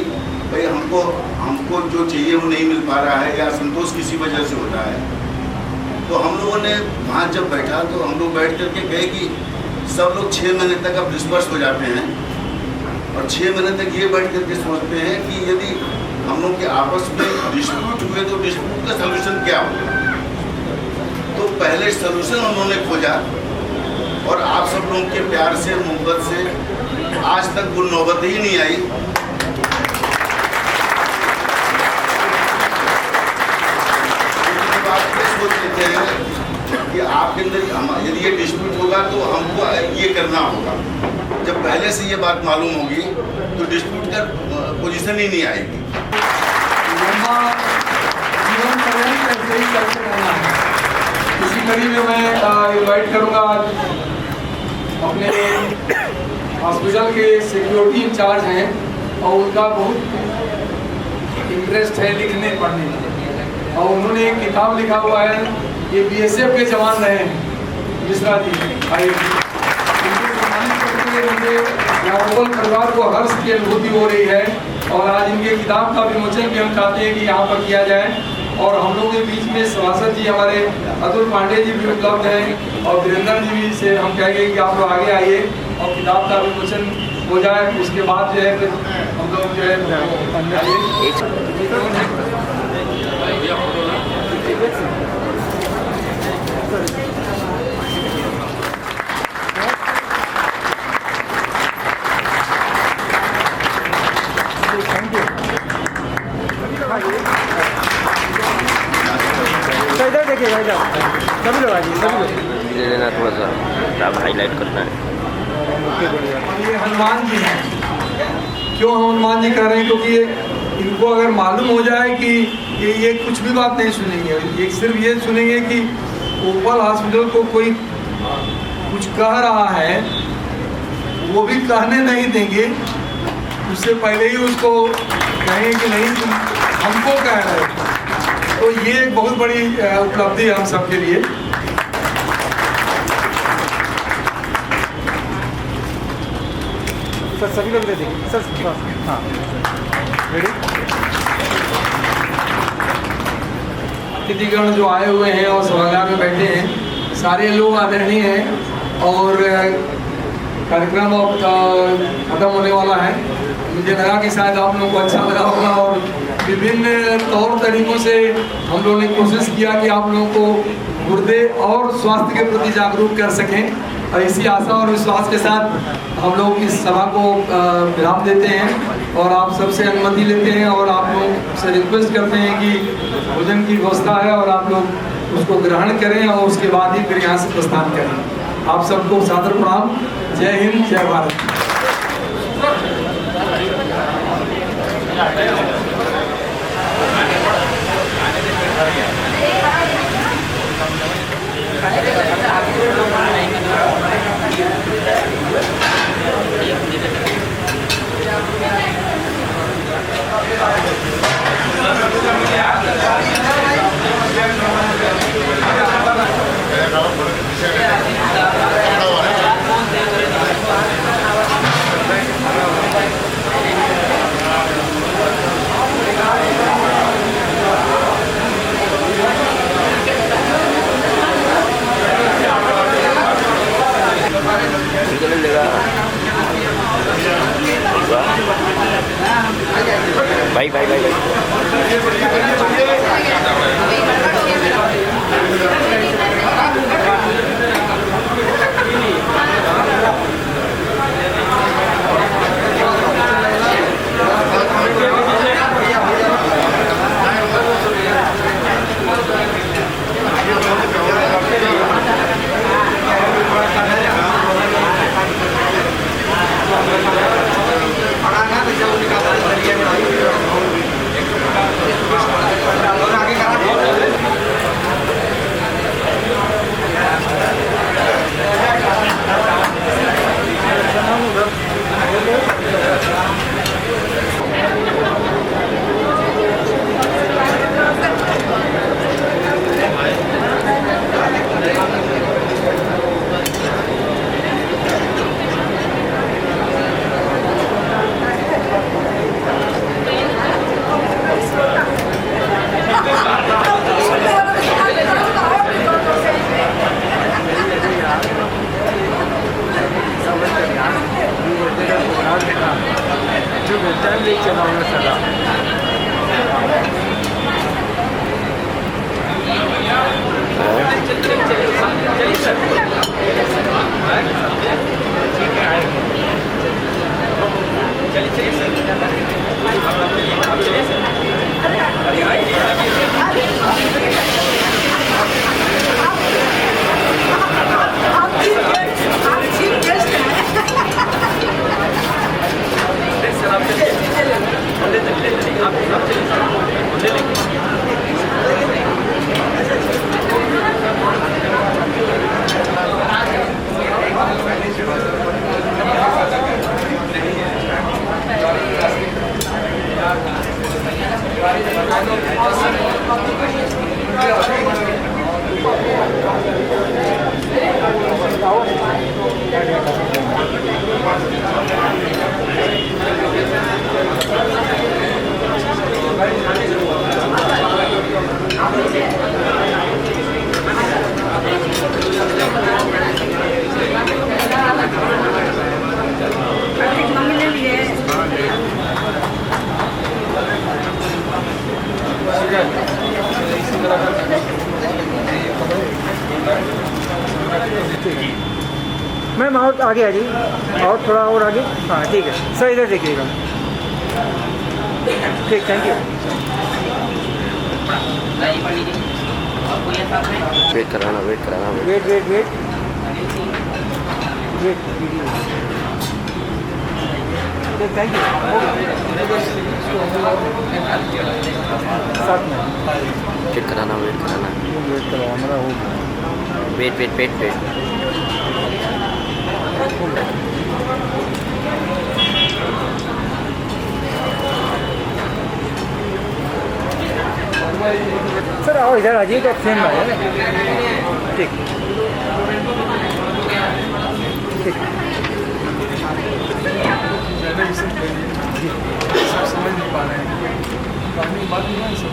भाई हमको जो चाहिए वो नहीं मिल पा रहा है या संतोष किसी वजह से होता है। तो हम लोगों ने वहाँ जब बैठा तो हम लोग बैठ करके कहे कि सब लोग 6 महीने तक अब डिस्पर्स हो जाते हैं और 6 महीने तक ये बैठ करके सोचते हैं कि यदि हम लोग के आपस में डिस्प्यूट हुए तो डिस्प्यूट का सोल्यूशन क्या होगा। तो पहले सोल्यूशन उन्होंने खोजा और आप सब लोगों के प्यार से मोहब्बत से आज तक वो नौबत ही नहीं आई। सोच लेते हैं कि आपके अंदर यदि ये डिस्प्यूट होगा तो हमको ये करना होगा। जब पहले से ये बात मालूम होगी तो डिस्प्यूट का पोजीशन ही नहीं आएगी। कैसे करना है। इसी कड़ी में मैं इनवाइट करूँगा अपने हॉस्पिटल के सिक्योरिटी इंचार्ज हैं और उनका बहुत इंटरेस्ट है लिखने पढ़ने में, और उन्होंने एक किताब लिखा हुआ है, ये BSF के जवान रहे हैं, मिश्रा जी भाई, इनको सम्मानित करके मुझे यादवल परिवार को हर्ष की अनुभूति हो रही है। और आज इनके किताब का विमोचन भी हम चाहते हैं कि यहाँ पर किया जाए। और हम लोगों के बीच में सभासद जी हमारे अतुल पांडे जी भी उपलब्ध हैं और वीरेंद्र जी भी से हम कहेंगे कि आप लोग आगे आइए और किताब का विमोचन हो जाए। उसके बाद जो है फिर हम लोग जो तो इधर देखिएगा, इधर सभी लोग आइए, सभी लोग धीरे देना, थोड़ा सा आप हाईलाइट करना है। ये हनुमान जी हैं। क्यों हम हनुमान जी कह रहे हैं? क्योंकि इनको अगर मालूम हो जाए कि ये कुछ भी बात नहीं सुनेंगे, ये सिर्फ ये सुनेंगे कि ओपल हॉस्पिटल को कोई कुछ कह रहा है, वो भी कहने नहीं देंगे, उससे पहले ही उसको कहेंगे कि नहीं तुम हमको कह रहे हो। तो ये एक बहुत बड़ी उपलब्धि है हम सबके लिए। सर सभी लोग दे देंगे सर। हाँ रेडी। अतिथिगण जो आए हुए हैं और सभागार में बैठे हैं, सारे लोग आदरणीय हैं और कार्यक्रम अब खत्म होने वाला है। मुझे लगा कि शायद आप लोगों को अच्छा लगा होगा और विभिन्न तौर तरीकों से हम लोगों ने कोशिश किया कि आप लोगों को गुर्दे और स्वास्थ्य के प्रति जागरूक कर सकें। और इसी आशा और विश्वास के साथ हम लोग इस सभा को विराम देते हैं और आप सबसे अनुमति लेते हैं और आप लोग से रिक्वेस्ट करते हैं कि भोजन की व्यवस्था है और आप लोग उसको ग्रहण करें और उसके बाद ही फिर यहाँ से प्रस्थान करें। आप सबको सादर प्रणाम। जय हिंद, जय भारत। मैम और आगे आ जाइए, और थोड़ा और आगे। हाँ ठीक है सर, इधर देखिएगा। ठीक, थैंक यू। वेट कराना wait wait wait wait thank you. साथ में वेट कराना वेट करो हमारा हो गया। वेट सर आओ इधर आ जाइए, तो फ्रेम में आइए। ठीक ठीक सब समझ नहीं पा रहे हैं, बात नहीं है सर।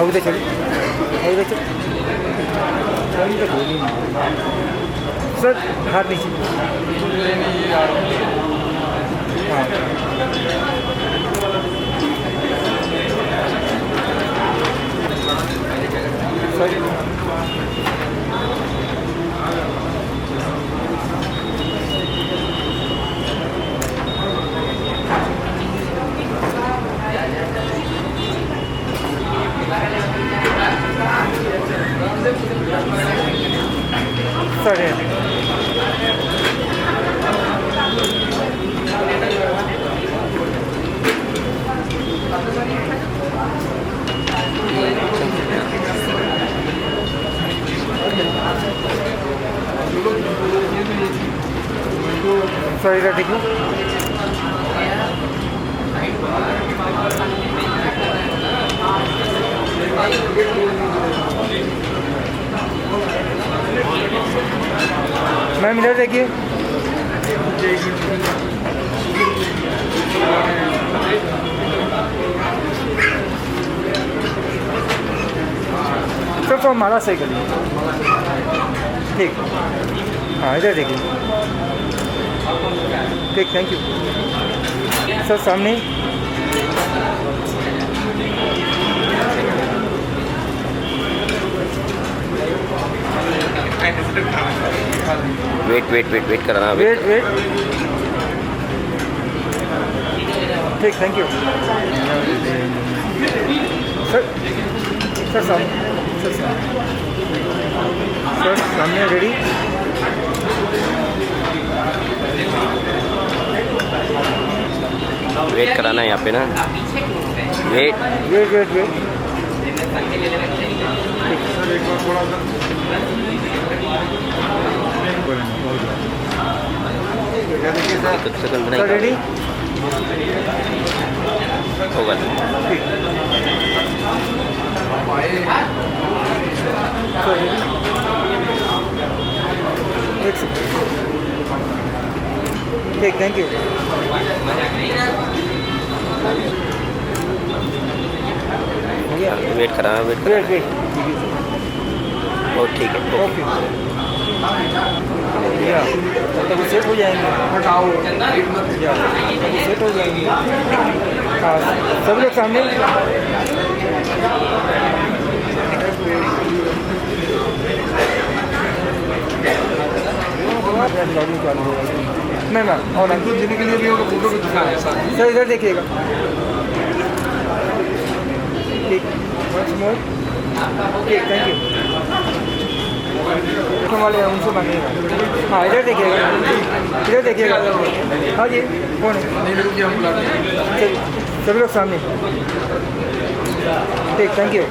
उधर चलिए, उधर चलिए सर, हाथ नीचे। हाँ सर सर सर इधर देखिए। मैम इधर देखिए। सर तो हमारा सही करिए। ठीक, हाँ इधर देखिए। ठीक, थैंक यू सर। सामने वेट कराना वेट। ठीक, थैंक यू सर। सामने रेडी। वेट कराना है यहाँ पे ना। वेट सर एक बार थोड़ा सा सेकंड सर रेडी होगा। ठीक, थैंक यू। वेट कराना वेट। और ठीक है ओके या तब सेट हो जाएंगे। हटाओ या तब सेट हो जाएंगे। हाँ सब लोग सामने। मैम और अंकुर देने के लिए भी होगा, फोटो भी दिखाना है सर इधर देखिएगा। ठीक, once more। ठीक, थैंक यू। वाले उनसे मांगेगा। हाँ इधर देखिएगा। हाँ जी कौन है? नहीं रुकिए, हम चलिए सभी लोग सामने। ठीक, थैंक यू।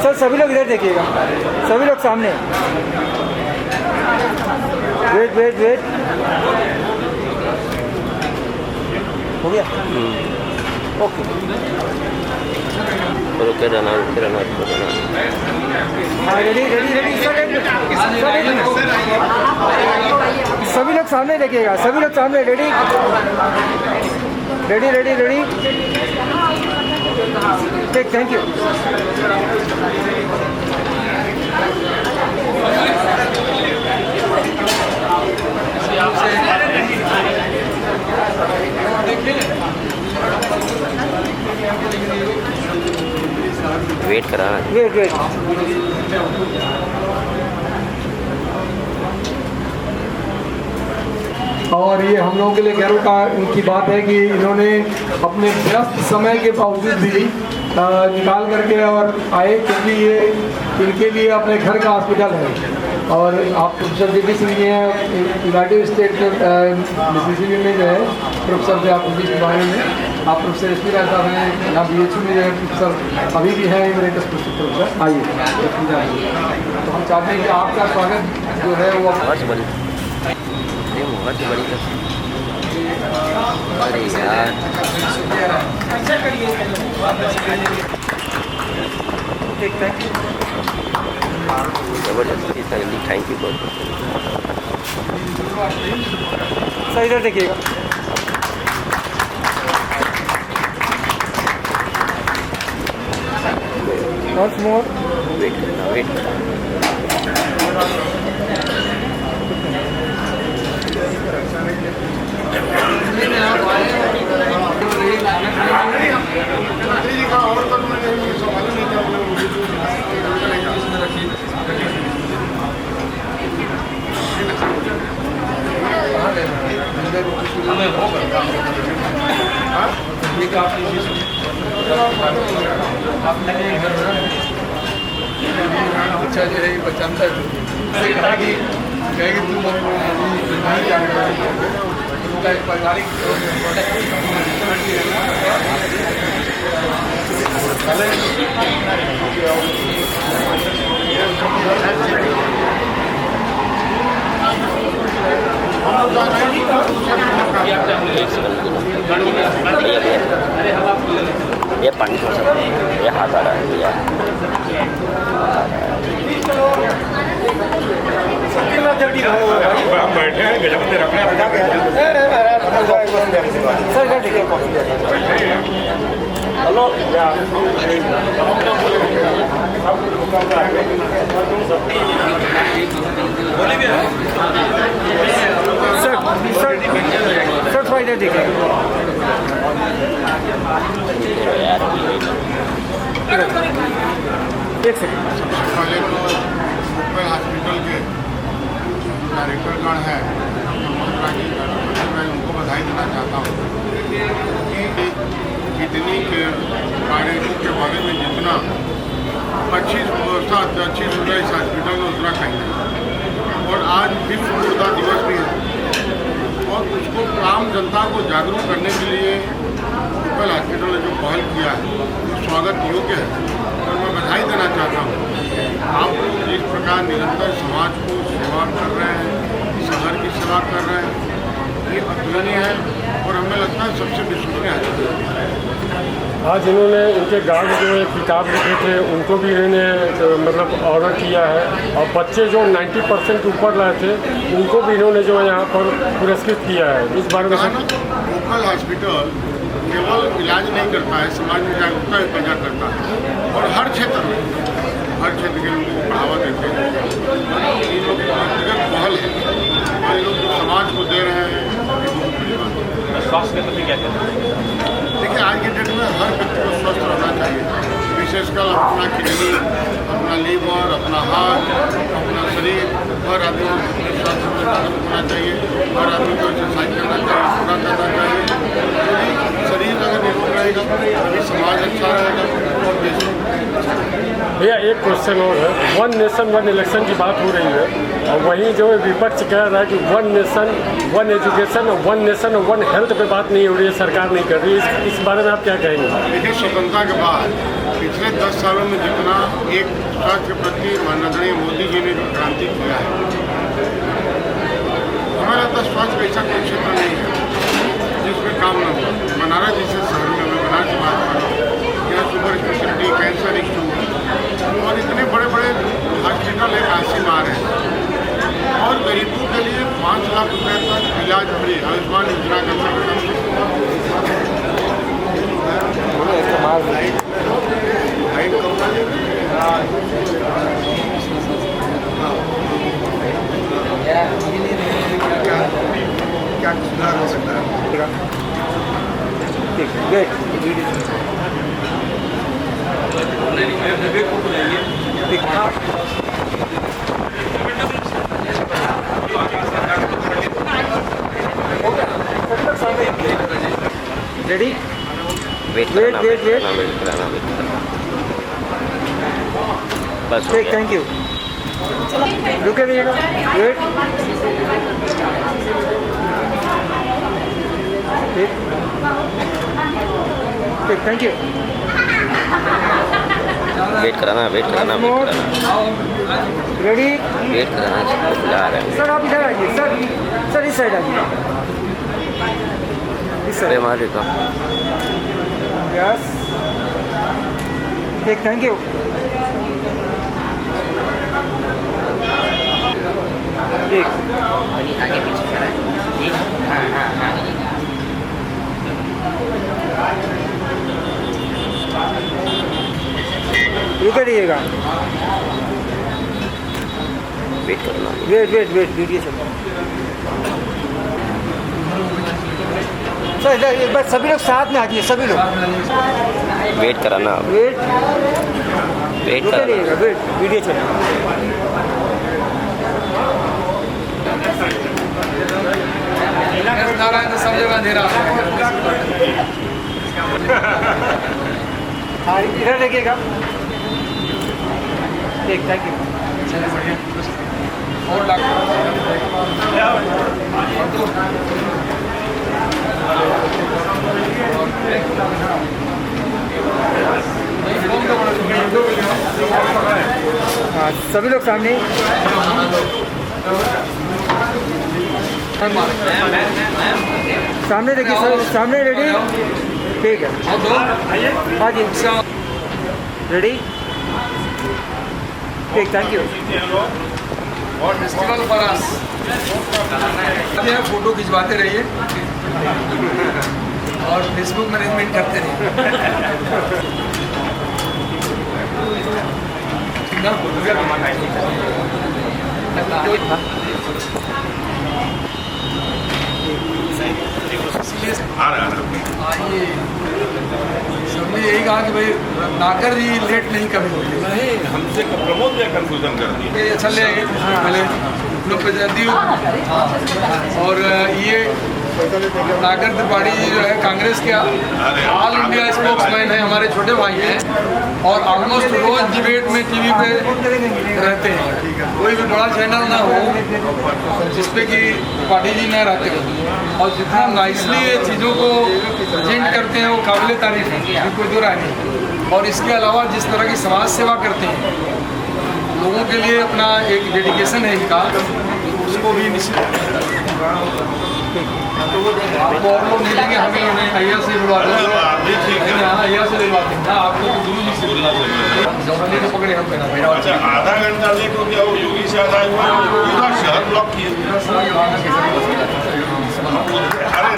सर सभी लोग इधर देखिएगा, सभी लोग सामने। वेट वेट वेट, हो गया? ओके, रुके रहना। हाँ रेडी रेडी रेडी सभी लोग सामने देखिएगा, सभी लोग सामने। रेडी रेडी रेडी रेडी, ठीक, थैंक यू। वेट कराना, वेट वेट, और ये हम लोगों के लिए गर्व का उनकी बात है कि इन्होंने अपने व्यस्त समय के बावजूद भी निकाल करके और आए, क्योंकि ये इनके लिए अपने घर का हॉस्पिटल है। और आप प्रोफेसर जी सिंह जी हैं, यूनाइटेड स्टेट के मिसिसिपी में जो है प्रोफेसर थे आप इंग्लिश के बारे में। आप प्रोफेसर एस पी राय साहब हैं, यहाँ BHU में जो है प्रोफेसर अभी भी हैं इमरेटस प्रोफेसर। आइए, तो हम चाहते हैं कि आपका स्वागत जो है वो अरे यार जबरदस्ती, थैंक यू बहुत। सर इधर देखिएगा, once more, वेट करना, वेट करना। अच्छा जो है बचाता है, कहेगी तुम नहीं जाने उनका एक पारिवारिक ये पानी हो सकता है, ये हाथ आ रहा है भैया। हम बैठे हैं, गजब से रखना हेलो सर थोड़ा इधर देखिए। एक सेकंड, हॉस्पिटल के डायरेक्टरगण हैं, मैं उनको बधाई देना चाहता हूँ कि किडनी के कार्यक्रम के बारे में जितना अच्छी व्यवस्था, अच्छी सुविधा इस हॉस्पिटल में उतना कहीं नहीं। और आज विश्व गुर्दा दिवस भी है और उसको आम जनता को जागरूक करने के लिए लोकल हॉस्पिटल ने जो पहल किया है वो स्वागत योग्य है। और मैं बधाई देना चाहता हूँ आप लोग जिस प्रकार निरंतर समाज को सेवा कर रहे हैं, शहर की सेवा कर रहे हैं, ये अतुलनीय है और हमें लगता है सबसे विश्वसनीय है। आज इन्होंने इनके गार्ड जो एक किताब लिखे थे उनको भी इन्होंने मतलब ऑर्डर किया है, और बच्चे जो 90% ऊपर लाए थे उनको भी इन्होंने जो है यहाँ पर पुरस्कृत किया है। इस बारे में लोकल हॉस्पिटल केवल इलाज नहीं करता है, समाज में जागरूकता पैदा करता है और हर क्षेत्र के लोगों को बढ़ावा देते हैं। ये लोग व्यक्तिगत पहल है और ये लोग जो समाज को दे रहे हैं स्वास्थ्य के प्रति क्या कहते हैं? देखिए आज के डेट में हर व्यक्ति को स्वस्थ रहना चाहिए, विशेषकर अपना किडनी, अपना लीवर, अपना हार्ट, अपना शरीर, हर आदमी को अपने स्वास्थ्य में जागरूक होना चाहिए। हर आदमी को एक्सरसाइज करना चाहिए, पूरा करना चाहिए। शरीर अगर निरोग रहेगा तभी समाज अच्छा रहेगा और देश अच्छा रहेगा। भैया एक क्वेश्चन और है, 1 नेशन 1 इलेक्शन की बात हो रही है और वहीं जो है विपक्ष कह रहा है कि 1 नेशन 1 एजुकेशन और 1 नेशन और 1 हेल्थ पे बात नहीं हो रही है, सरकार नहीं कर रही है। इस बारे में आप क्या कहेंगे? देखिए, स्वतंत्रता के बाद पिछले 10 सालों में जितना एक स्वास्थ्य के प्रति माननीय मोदी जी ने जो क्रांति किया है, हमें लगता है स्वास्थ्य का ऐसा कोई क्षेत्र नहीं है जिसमें काम न हो। बनारस जैसे शहर में मैं बनारस की बात कर रहा हूँ, यहाँ सुपर स्पेशलिटी, कैंसर इंस्टीट्यूट और इतने बड़े बड़े हॉस्पिटल एक आसिम आ रहे हैं और गरीबों के लिए 5 लाख रुपए तक इलाज फ्री आयुष्मान योजना का क्या सुधार हो सकता है? ठीक है, वेट रेडी वेट वेट कराना, वेट वेट वेट कराना। बस हो ठीक, गया। Thank you. रुके भैया, वेट ठीक ठीक, थैंक यू। वेट कराना, वेट कराना, वेट कराना, रेडी वेट कराना। बुला रहे हैं। सर, आप इधर आइए सर, सर इस साइड आइए, इस अरे साइड। मार देता हूँ। यस, ठीक, थैंक यू। ठीक, आगे पीछे करा है। हाँ हाँ हाँ। रुके रहिएगा, वेट करना। वेट वेट वेट, वीडियो चल। सर इधर एक बार सभी लोग साथ में आ जाइए, सभी लोग वेट कराना, वेट वेट रुके कराना। रहिएगा, वेट वीडियो चल। नारायण सब जगह अंधेरा है। हाँ, इधर देखिएगा, ठीक, थैंक यू। और लाख हाँ, सभी लोग सामने, सामने देखिए सर, सामने। रेडी, ठीक है, हाँ जी, रेडी, ठीक, थैंक यू। और फेस्टिवल पर फोटो खिंचवाते रहिए और फेसबुक मैनेजमेंट करते रहिए। आइए, सबने यही कहा कि भाई नागर जी लेट नहीं कभी होगी। नहीं, हमसे प्रमोद ने कंफ्यूजन कर दी। ये चले पहले लोग प्रजाति और ये नागर त्रिपाठी जी जो है कांग्रेस के ऑल इंडिया स्पोक्समैन है, हमारे छोटे भाई हैं और ऑलमोस्ट रोज डिबेट में टीवी पे रहते हैं। कोई भी बड़ा चैनल ना हो जिसपे कि त्रिपाठी जी न रहते हो, और जितना नाइसली ये चीज़ों को प्रेजेंट करते हैं वो काबिल तारीफ है, कोई दो राय नहीं। और इसके अलावा जिस तरह की समाज सेवा करते हैं, लोगों के लिए अपना एक डेडिकेशन है इनका, उसको भी निश्चित आपको और लोग मिलेंगे, हमें उन्हें अय्या से बुलवा देंगे, अय्या से दिलवाते हैं। आपको तो गुरु जी से जौहरी को पकड़े हम पहना। अच्छा, आधा घंटा लेट हो गया, वो योगी से आधा हुआ, पूरा शहर ब्लॉक किए। अरे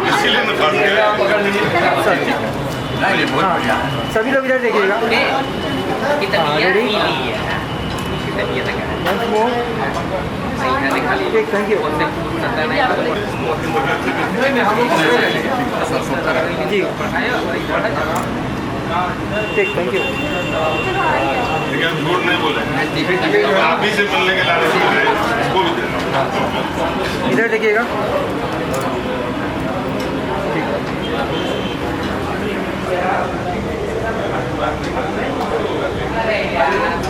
इसीलिए न फंस गए। पकड़ लीजिए। सभी लोग इधर देखिएगा, रेडी, once more, ठीक, थैंक यू जी, ठीक, थैंक यू। लेकिन झूठ नहीं बोले, आप ही से मिलने के लालच में गए, इसको भी देना। इधर देखिएगा, ठीक। है।